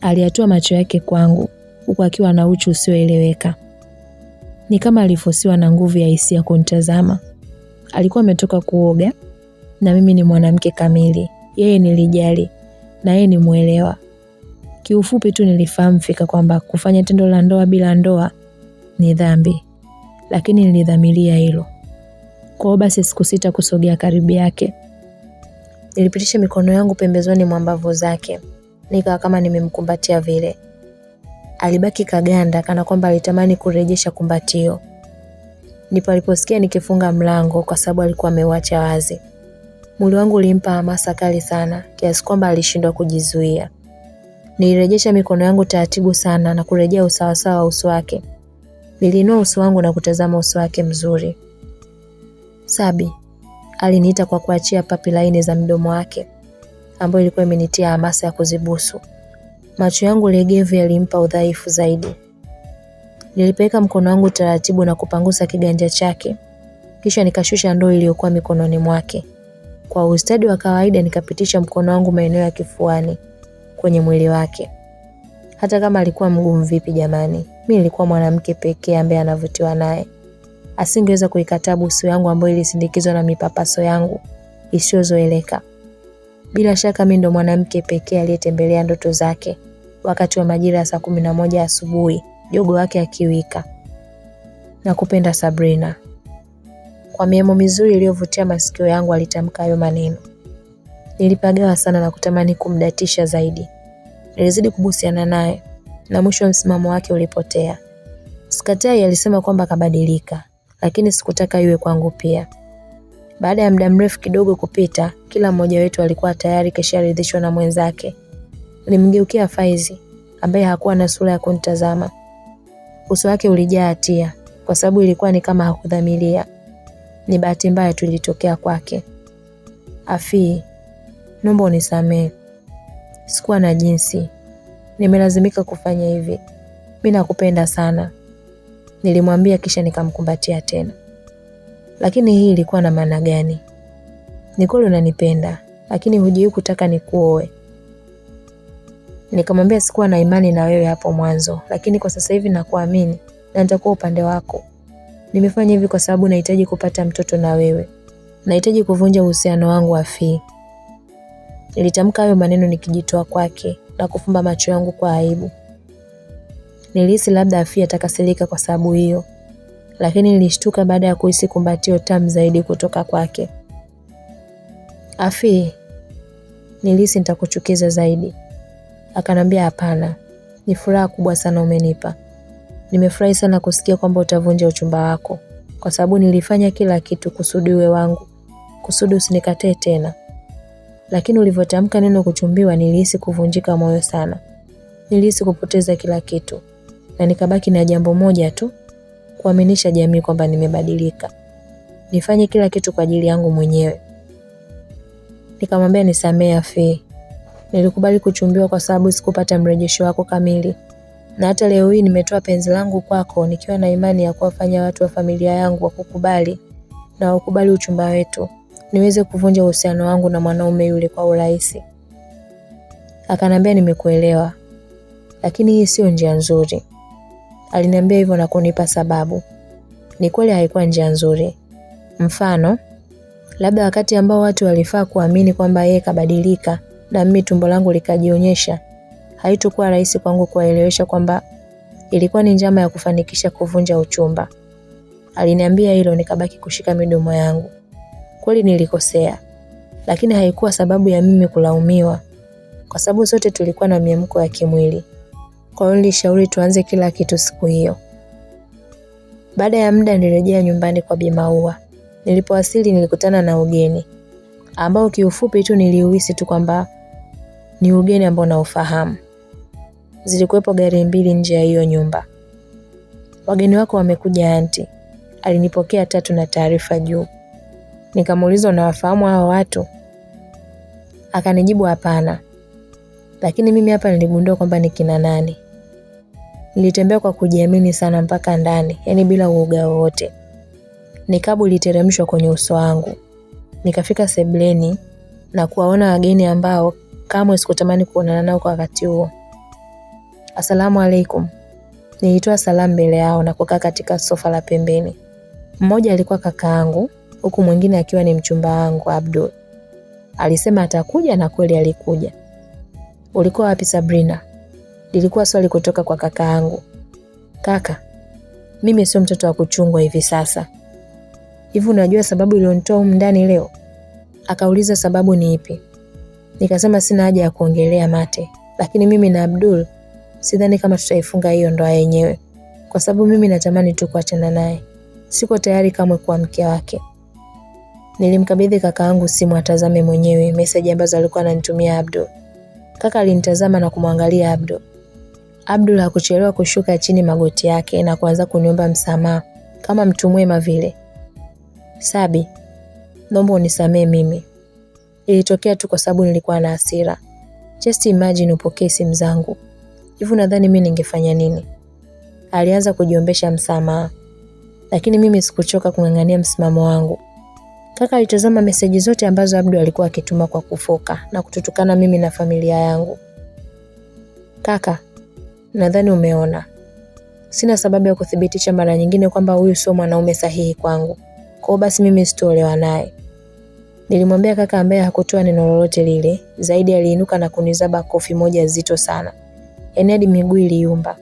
Aliatua macho yake kwangu huku akiwa na uchu usioeleweka. Ni kama alifosiwa na nguvu ya hisia kunitazama. Alikuwa ametoka kuoga na mimi ni mwanamke kamili. Yeye nilijali na yeye ni muelewa. Kiufupi tu nilifahamu fika kwamba kufanya tendo la ndoa bila ndoa ni dhambi. Lakini nilidhamiria hilo. Kwa hiyo basi sikusita kusogea karibu yake. Nilipitisha mikono yangu pembezoni mwa mbavu zake. Nikawa kama nimemkumbatia vile. Alibaki kaganda kana kwamba alitamani kurejesha kumbatio. Ndipo aliposikia nikifunga mlango kwa sababu alikuwa ameuacha wazi. Mwili wangu ulimpa hamasa kali sana kiasi kwamba alishindwa kujizuia. Nilirejesha mikono yangu taratibu sana na kurejea usawasawa wa uso wake. Niliinua uso wangu na kutazama uso wake mzuri. Sabi aliniita kwa kuachia papi laini za mdomo wake, ambayo ilikuwa imenitia hamasa ya kuzibusu. Macho yangu legevu yalimpa udhaifu zaidi. Nilipeleka mkono wangu taratibu na kupangusa kiganja chake. Kisha nikashusha ndoo iliyokuwa mikononi mwake. Kwa ustadi wa kawaida nikapitisha mkono wangu maeneo ya kifuani kwenye mwili wake. Hata kama alikuwa mgumu vipi jamani, mimi nilikuwa mwanamke pekee ambaye anavutiwa naye. Asingeweza kuikataa busu yangu ambayo ilisindikizwa na mipapaso yangu isiyozoeleka. Bila shaka mimi ndo mwanamke pekee aliyetembelea ndoto zake wakati wa majira ya saa 11 asubuhi, jogo wake akiwika. Nakupenda Sabrina. Kwa miemo mizuri iliyovutia masikio yangu alitamka hayo maneno. Nilipagawa sana na kutamani kumdatisha zaidi. Nilizidi kubusiana naye na mwisho msimamo wake ulipotea. Sikatai alisema kwamba kabadilika, lakini sikutaka iwe kwangu pia. Baada ya muda mrefu kidogo kupita, kila mmoja wetu alikuwa tayari kesharidhishwa na mwenzake. Nilimgeukia Faizi ambaye hakuwa na sura ya kunitazama. Uso wake ulijaa hatia kwa sababu ilikuwa ni kama hakudhamiria. Ni bahati mbaya tulitokea kwake. Afii, naomba unisamehe. Sikuwa na jinsi. Nimelazimika kufanya hivi. Mimi nakupenda sana. Nilimwambia kisha nikamkumbatia tena. Lakini hii ilikuwa na maana gani? Ni kweli unanipenda, lakini hujui kutaka nikuoe. Nikamwambia sikuwa na imani na wewe hapo mwanzo, lakini kwa sasa hivi nakuamini na nitakuwa upande wako. Nimefanya hivi kwa sababu nahitaji kupata mtoto na wewe. Nahitaji kuvunja uhusiano wangu Afii. Nilitamka hayo maneno nikijitoa kwake na kufumba macho yangu kwa aibu. Nilihisi labda Afii atakasirika kwa sababu hiyo, lakini nilishtuka baada ya kuhisi kumbatio tamu zaidi kutoka kwake. Afii, nilihisi nitakuchukiza zaidi. Akanambia hapana, ni furaha kubwa sana umenipa. Nimefurahi sana kusikia kwamba utavunja uchumba wako, kwa sababu nilifanya kila kitu kusudi uwe wangu, kusudi usinikatae tena. Lakini ulivyotamka neno kuchumbiwa nilihisi kuvunjika moyo sana. Nilihisi kupoteza kila kitu, na nikabaki na jambo moja tu, kuaminisha jamii kwamba nimebadilika. Nifanye kila kitu kwa ajili yangu mwenyewe. Nikamwambia nisamehe Afii. Nilikubali kuchumbiwa kwa sababu sikupata mrejesho wako kamili. Na hata leo hii nimetoa penzi langu kwako nikiwa na imani ya kuwafanya watu wa familia yangu wakukubali na wakubali uchumba wetu. Niweze kuvunja uhusiano wangu na mwanaume yule kwa urahisi. Akanambia nimekuelewa, lakini hii sio njia nzuri. Aliniambia hivyo na kunipa sababu. Ni kweli haikuwa njia nzuri. Mfano, labda wakati ambao watu walifaa kuamini kwamba yeye kabadilika na mimi tumbo langu likajionyesha, haitakuwa rahisi kwangu kuwaelewesha kwamba ilikuwa ni njama ya kufanikisha kuvunja uchumba. Aliniambia hilo nikabaki kushika midomo yangu. Kweli nilikosea, lakini haikuwa sababu ya mimi kulaumiwa, kwa sababu sote tulikuwa na miemko ya kimwili. Kwa hiyo nilishauri tuanze kila kitu siku hiyo. Baada ya muda nilirejea nyumbani kwa Bi Maua. Nilipowasili nilikutana na ugeni, ambao kiufupi tu niliuhisi tu kwamba ni ugeni ambao naufahamu. Zilikuwepo gari mbili nje ya hiyo nyumba. Wageni wako wamekuja anti. Alinipokea tatu na taarifa juu. Nikamuuliza unawafahamu hao watu? Akanijibu hapana. Lakini mimi hapa niligundua kwamba ni kina nani. Nilitembea kwa kujiamini sana mpaka ndani, yani bila uoga wowote. Nikabu iliteremshwa kwenye uso wangu. Nikafika sebuleni na kuwaona wageni ambao kamwe sikutamani kuonana nao kwa wakati huo. Asalamu alaikum. Nilitoa salamu mbele yao na kukaa katika sofa la pembeni. Mmoja alikuwa kakaangu, huku mwingine akiwa ni mchumba wangu Abdul. Alisema atakuja na kweli alikuja. Ulikuwa wapi Sabrina? Lilikuwa swali kutoka kwa kakaangu. Kaka, mimi sio mtoto wa kuchungwa hivi sasa. Hivi unajua sababu ilionitoa humu ndani leo? Akauliza sababu ni ipi? Nikasema sina haja ya kuongelea mate, lakini mimi na Abdul sidhani kama tutaifunga hiyo ndoa yenyewe, kwa sababu mimi natamani tu kuachana naye. Siko tayari kamwe kuwa mke wake. Nilimkabidhi kakaangu simu atazame mwenyewe message ambazo alikuwa ananitumia Abdul. Kaka alinitazama na kumwangalia Abdul. Abdul hakuchelewa kushuka chini magoti yake na kuanza kuniomba msamaha kama mtu mwema vile. Sabi, naomba unisamehe mimi. Ilitokea tu kwa sababu nilikuwa na hasira. Just imagine upokee simu zangu. Hivi nadhani mimi ningefanya nini? Alianza kujiombesha msamaha. Lakini mimi sikuchoka kung'ang'ania msimamo wangu. Kaka alitazama meseji zote ambazo Abdul alikuwa akituma kwa kufoka na kututukana mimi na familia yangu. Kaka, nadhani umeona. Sina sababu ya kuthibitisha mara nyingine kwamba huyu sio mwanaume sahihi kwangu. Kwa basi mimi sitolewa naye. Nilimwambia kaka ambaye hakutoa neno lolote lile, zaidi aliinuka na kunizaba kofi moja zito sana. Yaani hadi miguu iliyumba.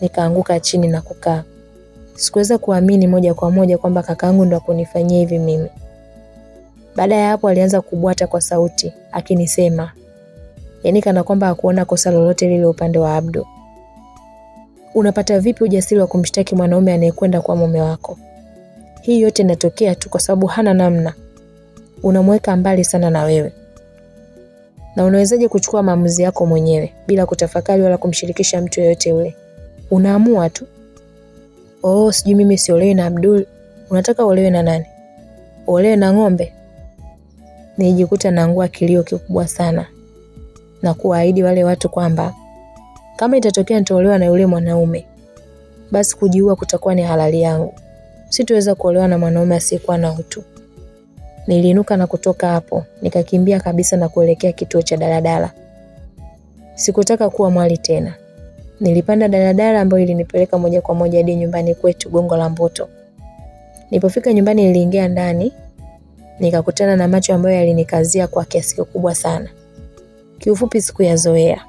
Nikaanguka chini na kukaa. Sikuweza kuamini moja kwa moja kwamba kakaangu ndo akunifanyia hivi mimi. Baada ya hapo alianza kubwata kwa sauti, akinisema. Yaani kana kwamba hakuona kosa lolote lile upande wa Abdul. Unapata vipi ujasiri wa kumshtaki mwanaume anayekwenda kwa mume wako? Hii yote inatokea tu kwa sababu hana namna. Unamweka mbali sana na wewe. Na unawezaje kuchukua maamuzi yako mwenyewe bila kutafakari wala kumshirikisha mtu yeyote yule? Unaamua tu. Sijui mimi siolewi na Abdul. Unataka uolewe na nani? Uolewe na ng'ombe? Nijikuta naangua kilio kikubwa sana na kuahidi wale watu kwamba kama itatokea nitaolewa na yule mwanaume, basi kujiua kutakuwa ni halali yangu. Sitoweza kuolewa na mwanaume asiyekuwa na utu. Niliinuka na kutoka hapo, nikakimbia kabisa na kuelekea kituo cha daladala. Sikutaka kuwa mwali tena. Nilipanda daladala ambayo ilinipeleka moja kwa moja hadi nyumbani kwetu Gongo la Mboto. Nilipofika nyumbani niliingia ndani, nikakutana na macho ambayo yalinikazia kwa kiasi kikubwa sana. Kiufupi sikuyazoea.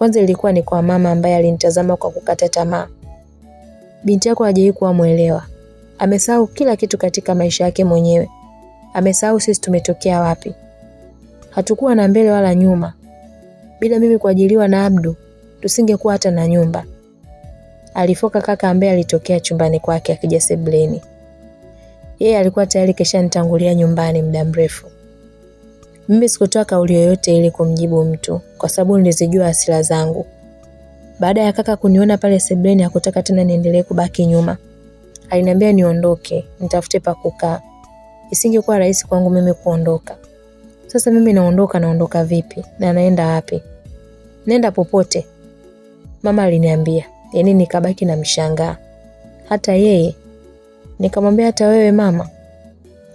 Kwanza ilikuwa ni kwa mama ambaye alinitazama kwa kukata tamaa. Binti yako hajawahi kuwa mwelewa. Amesahau kila kitu katika maisha yake mwenyewe. Amesahau sisi tumetokea wapi. Hatukuwa na mbele wala nyuma. Bila mimi kuajiliwa na Abdu, tusingekuwa hata na nyumba. Alifoka kaka ambaye alitokea chumbani kwake akija sebuleni. Yeye alikuwa tayari keshanitangulia nyumbani muda mrefu. Mimi sikutoa kauli yoyote ili kumjibu mtu kwa sababu nilizijua hasira zangu. Baada ya kaka kuniona pale sebuleni hakutaka tena niendelee kubaki nyuma. Aliniambia niondoke, nitafute pa kukaa. Isingekuwa rahisi kwangu mimi kuondoka. Sasa mimi naondoka vipi? Na naenda wapi? Nenda popote. Mama aliniambia. Yaani nikabaki na mshangaa. Hata yeye. Nikamwambia hata wewe mama.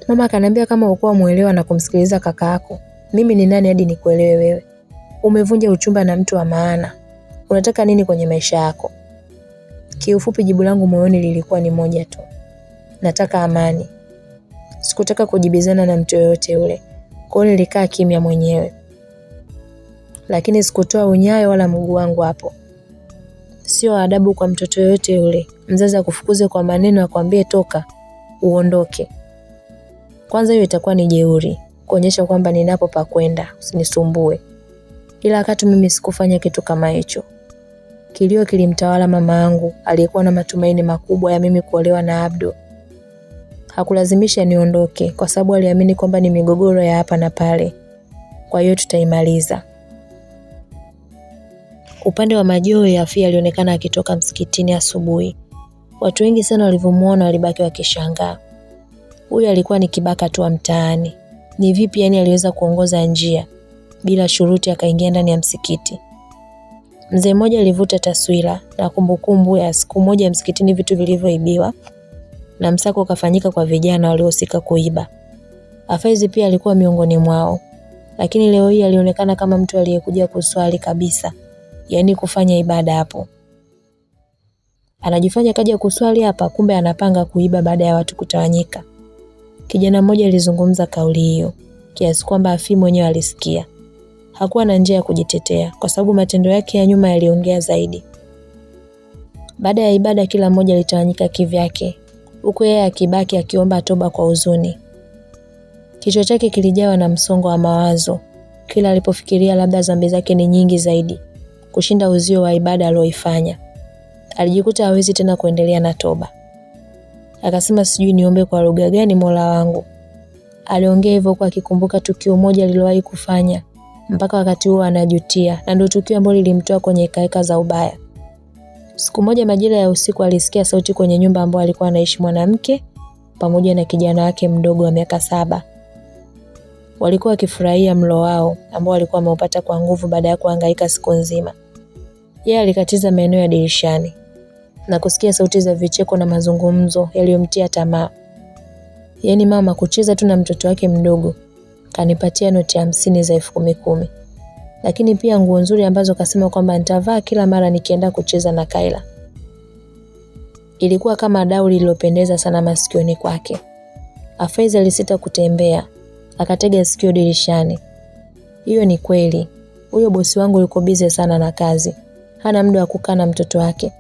Mama akaniambia kama ukuwa muelewa na kumsikiliza kaka yako, mimi ni nani hadi nikuelewe wewe? Umevunja uchumba na mtu wa maana. Unataka nini kwenye maisha yako? Kiufupi jibu langu moyoni lilikuwa ni moja tu. Nataka amani. Sikutaka kujibizana na mtu yoyote yule. Kwa hiyo nilikaa kimya mwenyewe. Lakini sikutoa unyayo wala mguu wangu hapo. Sio adabu kwa mtoto yoyote yule. Mzazi akufukuze kwa maneno akwambie toka, uondoke. Kwanza hiyo itakuwa ni jeuri, kuonyesha kwamba ninapo pa kwenda, usinisumbue. Ila wakati mimi sikufanya kitu kama hicho. Kilio kilimtawala mama yangu, aliyekuwa na matumaini makubwa ya mimi kuolewa na Abdu. Hakulazimisha niondoke kwa sababu aliamini kwamba ni migogoro ya hapa na pale. Kwa hiyo tutaimaliza. Upande wa Majoe, Afia alionekana akitoka msikitini asubuhi. Watu wengi sana walivyomuona walibaki wakishangaa. Huyu alikuwa ni kibaka tu wa mtaani. Ni vipi yani aliweza kuongoza njia bila shuruti akaingia ndani ya msikiti? Mzee mmoja alivuta taswira na kumbukumbu ya siku moja msikitini vitu vilivyoibiwa na msako ukafanyika kwa vijana waliohusika kuiba. Afaizi pia alikuwa miongoni mwao. Lakini leo hii alionekana kama mtu aliyekuja kuswali kabisa. Yaani kufanya ibada hapo. Anajifanya kaja kuswali hapa, kumbe anapanga kuiba baada ya watu kutawanyika. Kijana mmoja alizungumza kauli hiyo, kiasi kwamba Afi mwenyewe alisikia. Hakuwa na njia ya kujitetea kwa sababu matendo yake ya nyuma yaliongea zaidi. Baada ya ibada kila mmoja alitawanyika kivyake, huku yeye akibaki akiomba toba kwa huzuni. Kichwa chake kilijawa na msongo wa mawazo. Kila alipofikiria labda dhambi zake ni nyingi zaidi kushinda uzio wa ibada aliyoifanya. Alijikuta hawezi tena kuendelea na toba. Akasema sijui niombe kwa lugha gani Mola wangu. Aliongea hivyo kwa akikumbuka tukio moja alilowahi kufanya. Mpaka wakati huo anajutia, na ndio tukio ambalo lilimtoa kwenye ikaeka za ubaya. Siku moja majira ya usiku alisikia sauti kwenye nyumba ambayo alikuwa anaishi mwanamke pamoja na kijana wake mdogo wa miaka 7. Walikuwa wakifurahia mlo wao ambao walikuwa wameupata kwa nguvu baada ya kuhangaika siku nzima. Yeye alikatiza maeneo ya dirishani na kusikia sauti za vicheko na mazungumzo yaliyomtia tamaa. Yaani mama kucheza tu na mtoto wake mdogo, kanipatia noti 50 za 10,000. Lakini pia nguo nzuri ambazo kasema kwamba nitavaa kila mara nikienda kucheza na Kaila. Ilikuwa kama dau lililopendeza sana masikioni kwake. Afaiza alisita kutembea, akatega sikio dirishani. Hiyo ni kweli. Huyo bosi wangu yuko busy sana na kazi. Hana muda wa kukaa na mtoto wake.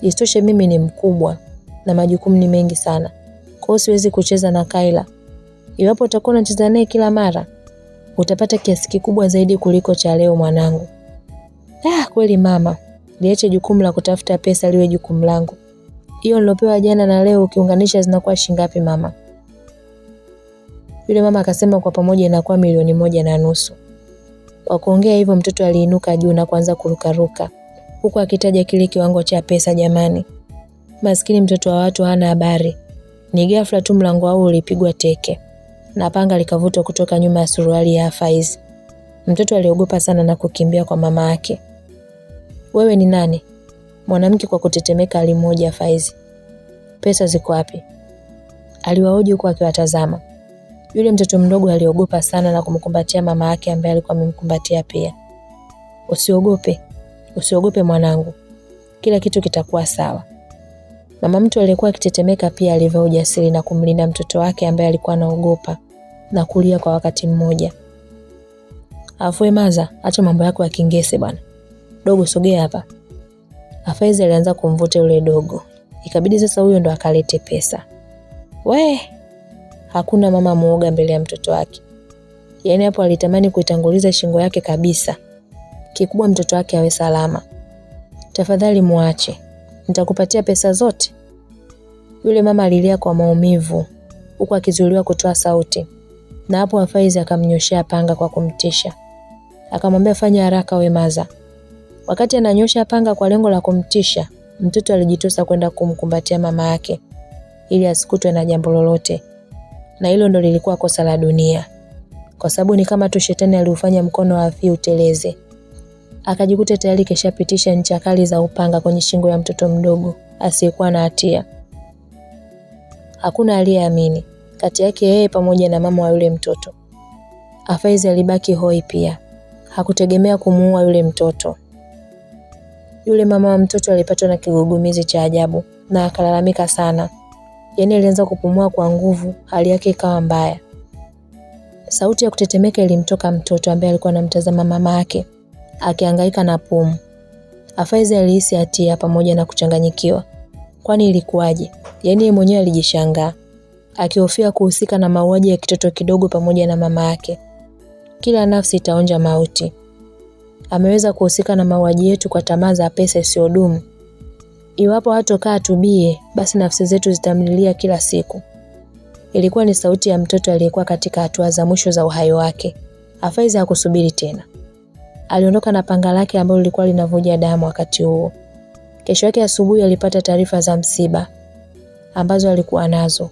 Isitoshe mimi ni mkubwa na majukumu ni mengi sana. Kwa hiyo siwezi kucheza na Kaila. Iwapo utakuwa unacheza naye kila mara, utapata kiasi kikubwa zaidi kuliko cha leo mwanangu. Kweli mama. Niache jukumu la kutafuta pesa liwe jukumu langu. Hiyo nilopewa jana na leo ukiunganisha zinakuwa shilingi ngapi mama? Yule mama akasema kwa pamoja inakuwa 1,500,000. Kwa kuongea hivyo mtoto aliinuka juu na kuanza kurukaruka huku akitaja kile kiwango cha pesa. Jamani, maskini mtoto wa watu hana habari. Ni ghafla tu mlango wao ulipigwa teke na panga likavutwa kutoka nyuma ya suruali ya Faiz. Mtoto aliogopa sana na kukimbia kwa mama yake. Wewe ni nani? Mwanamke kwa kutetemeka alimhoji Faiz. Pesa ziko wapi? Aliwahoji huku akiwatazama. Yule mtoto mdogo aliogopa sana na kumkumbatia mama yake ambaye alikuwa amemkumbatia pia. Usiogope mwanangu. Kila kitu kitakuwa sawa. Mama mtu aliyekuwa akitetemeka pia alivaa ujasiri na kumlinda mtoto wake ambaye alikuwa anaogopa na kulia kwa wakati mmoja. Afue maza, acha mambo yako ya kingese bwana. Dogo sogea hapa. Faiz alianza kumvuta yule dogo. Ikabidi sasa huyo ndo akalete pesa. Hakuna mama muoga mbele ya mtoto wake. Yaani hapo alitamani kuitanguliza shingo yake kabisa. Kikubwa mtoto wake awe salama. Tafadhali muache. Nitakupatia pesa zote. Yule mama alilia kwa maumivu huku akizuiliwa kutoa sauti. Na hapo Faiz akamnyoshia panga kwa kumtisha. Akamwambia fanya haraka we maza. Wakati ananyosha panga kwa lengo la kumtisha, mtoto alijitosa kwenda kumkumbatia mama yake ili asikutwe na jambo lolote. Na hilo ndo lilikuwa kosa la dunia. Kwa sababu ni kama tu shetani aliufanya mkono wa Afi uteleze. Akajikuta tayari keshapitisha ncha kali za upanga kwenye shingo ya mtoto mdogo asiyekuwa na hatia. Hakuna aliyeamini kati yake yeye pamoja na mama wa yule mtoto. Faiz alibaki hoi pia. Hakutegemea kumuua yule mtoto. Yule mama wa mtoto alipatwa na kigugumizi cha ajabu na akalalamika sana. Yaani alianza kupumua kwa nguvu, hali yake ikawa mbaya. Sauti ya kutetemeka ilimtoka mtoto ambaye alikuwa anamtazama mama yake akihangaika na pumu. Faiz alihisi hatia pamoja na kuchanganyikiwa. Kwani ilikuwaje? Yaani yeye mwenyewe alijishangaa, akihofia kuhusika na mauaji ya kitoto kidogo pamoja na mama yake. Kila nafsi itaonja mauti. Ameweza kuhusika na mauaji yetu kwa tamaa za pesa isiyodumu. Iwapo hatokaa tubie, basi nafsi zetu zitamlilia kila siku. Ilikuwa ni sauti ya mtoto aliyekuwa katika hatua za mwisho za uhai wake. Faiz hakusubiri tena. Aliondoka na panga lake ambalo lilikuwa linavuja damu wakati huo. Kesho yake asubuhi alipata taarifa za msiba ambazo alikuwa nazo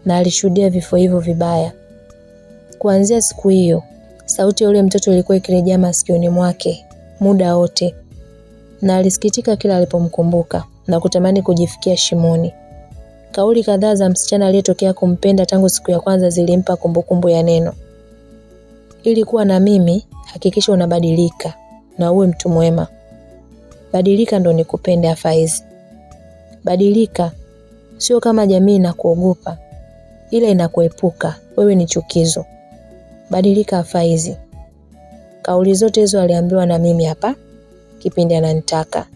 na alishuhudia vifo hivyo vibaya. Kuanzia siku hiyo, sauti ya yule mtoto ilikuwa ikirejea masikioni mwake muda wote. Na alisikitika kila alipomkumbuka na kutamani kujifikia shimoni. Kauli kadhaa za msichana aliyetokea kumpenda tangu siku ya kwanza zilimpa kumbukumbu ya neno. Ili kuwa na mimi, hakikisha unabadilika na uwe mtu mwema. Badilika ndo nikupende Faiz. Badilika, sio kama jamii inakuogopa, ila inakuepuka. Wewe ni chukizo. Badilika Faiz. Kauli zote hizo aliambiwa na mimi hapa kipindi ananitaka.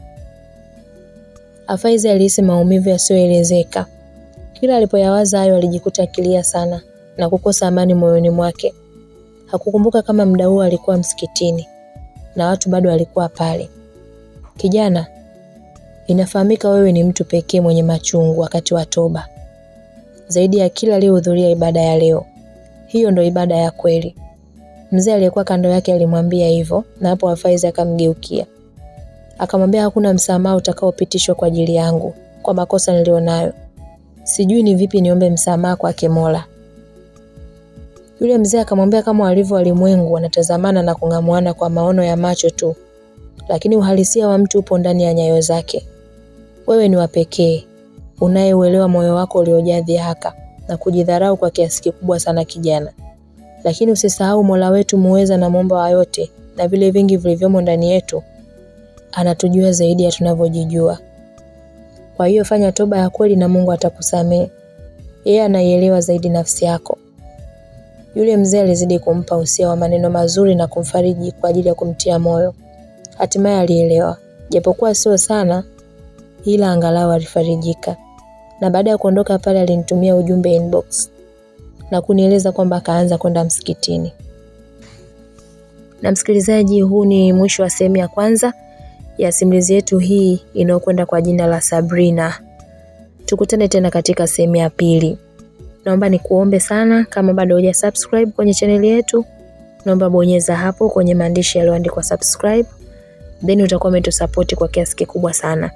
Faiz alihisi maumivu yasiyoelezeka. Kila alipoyawaza hayo alijikuta akilia sana na kukosa amani moyoni mwake. Hakukumbuka kama muda huo alikuwa msikitini na watu bado walikuwa pale. Kijana, inafahamika wewe ni mtu pekee mwenye machungu wakati wa toba. Zaidi ya kila aliyehudhuria ibada ya leo. Hiyo ndo ibada ya kweli. Mzee aliyekuwa kando yake alimwambia hivyo na hapo Faiz akamgeukia. Akamwambia hakuna msamaha utakaopitishwa kwa ajili yangu kwa makosa nilionayo. Sijui ni vipi niombe msamaha kwake Mola. Yule mzee akamwambia kama walivyo walimwengu wanatazamana na kungamuana kwa maono ya macho tu, lakini uhalisia wa mtu upo ndani ya nyayo zake. Wewe ni wa pekee, unayeuelewa moyo wako uliojaa dhihaka na kujidharau kwa kiasi kikubwa sana kijana. Lakini usisahau Mola wetu muweza na muumba wa yote na vile vingi vilivyomo ndani yetu anatujua zaidi ya tunavyojijua. Kwa hiyo fanya toba ya kweli na Mungu atakusamehe. Yeye anaielewa zaidi nafsi yako. Yule mzee alizidi kumpa usia wa maneno mazuri na kumfariji kwa ajili ya kumtia moyo. Hatimaye alielewa, japokuwa sio sana, ila angalau alifarijika. Na baada ya kuondoka pale alinitumia ujumbe inbox na kunieleza kwamba akaanza kwenda msikitini. Na msikilizaji, huu ni mwisho wa sehemu ya kwanza ya simulizi yetu hii inayokwenda kwa jina la Sabrina. Tukutane tena katika sehemu ya pili. Naomba nikuombe sana, kama bado hujasubscribe kwenye channel yetu, naomba bonyeza hapo kwenye maandishi yaliyoandikwa subscribe, then utakuwa umetusupport kwa kiasi kikubwa sana.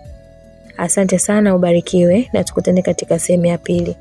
Asante sana, ubarikiwe na tukutane katika sehemu ya pili.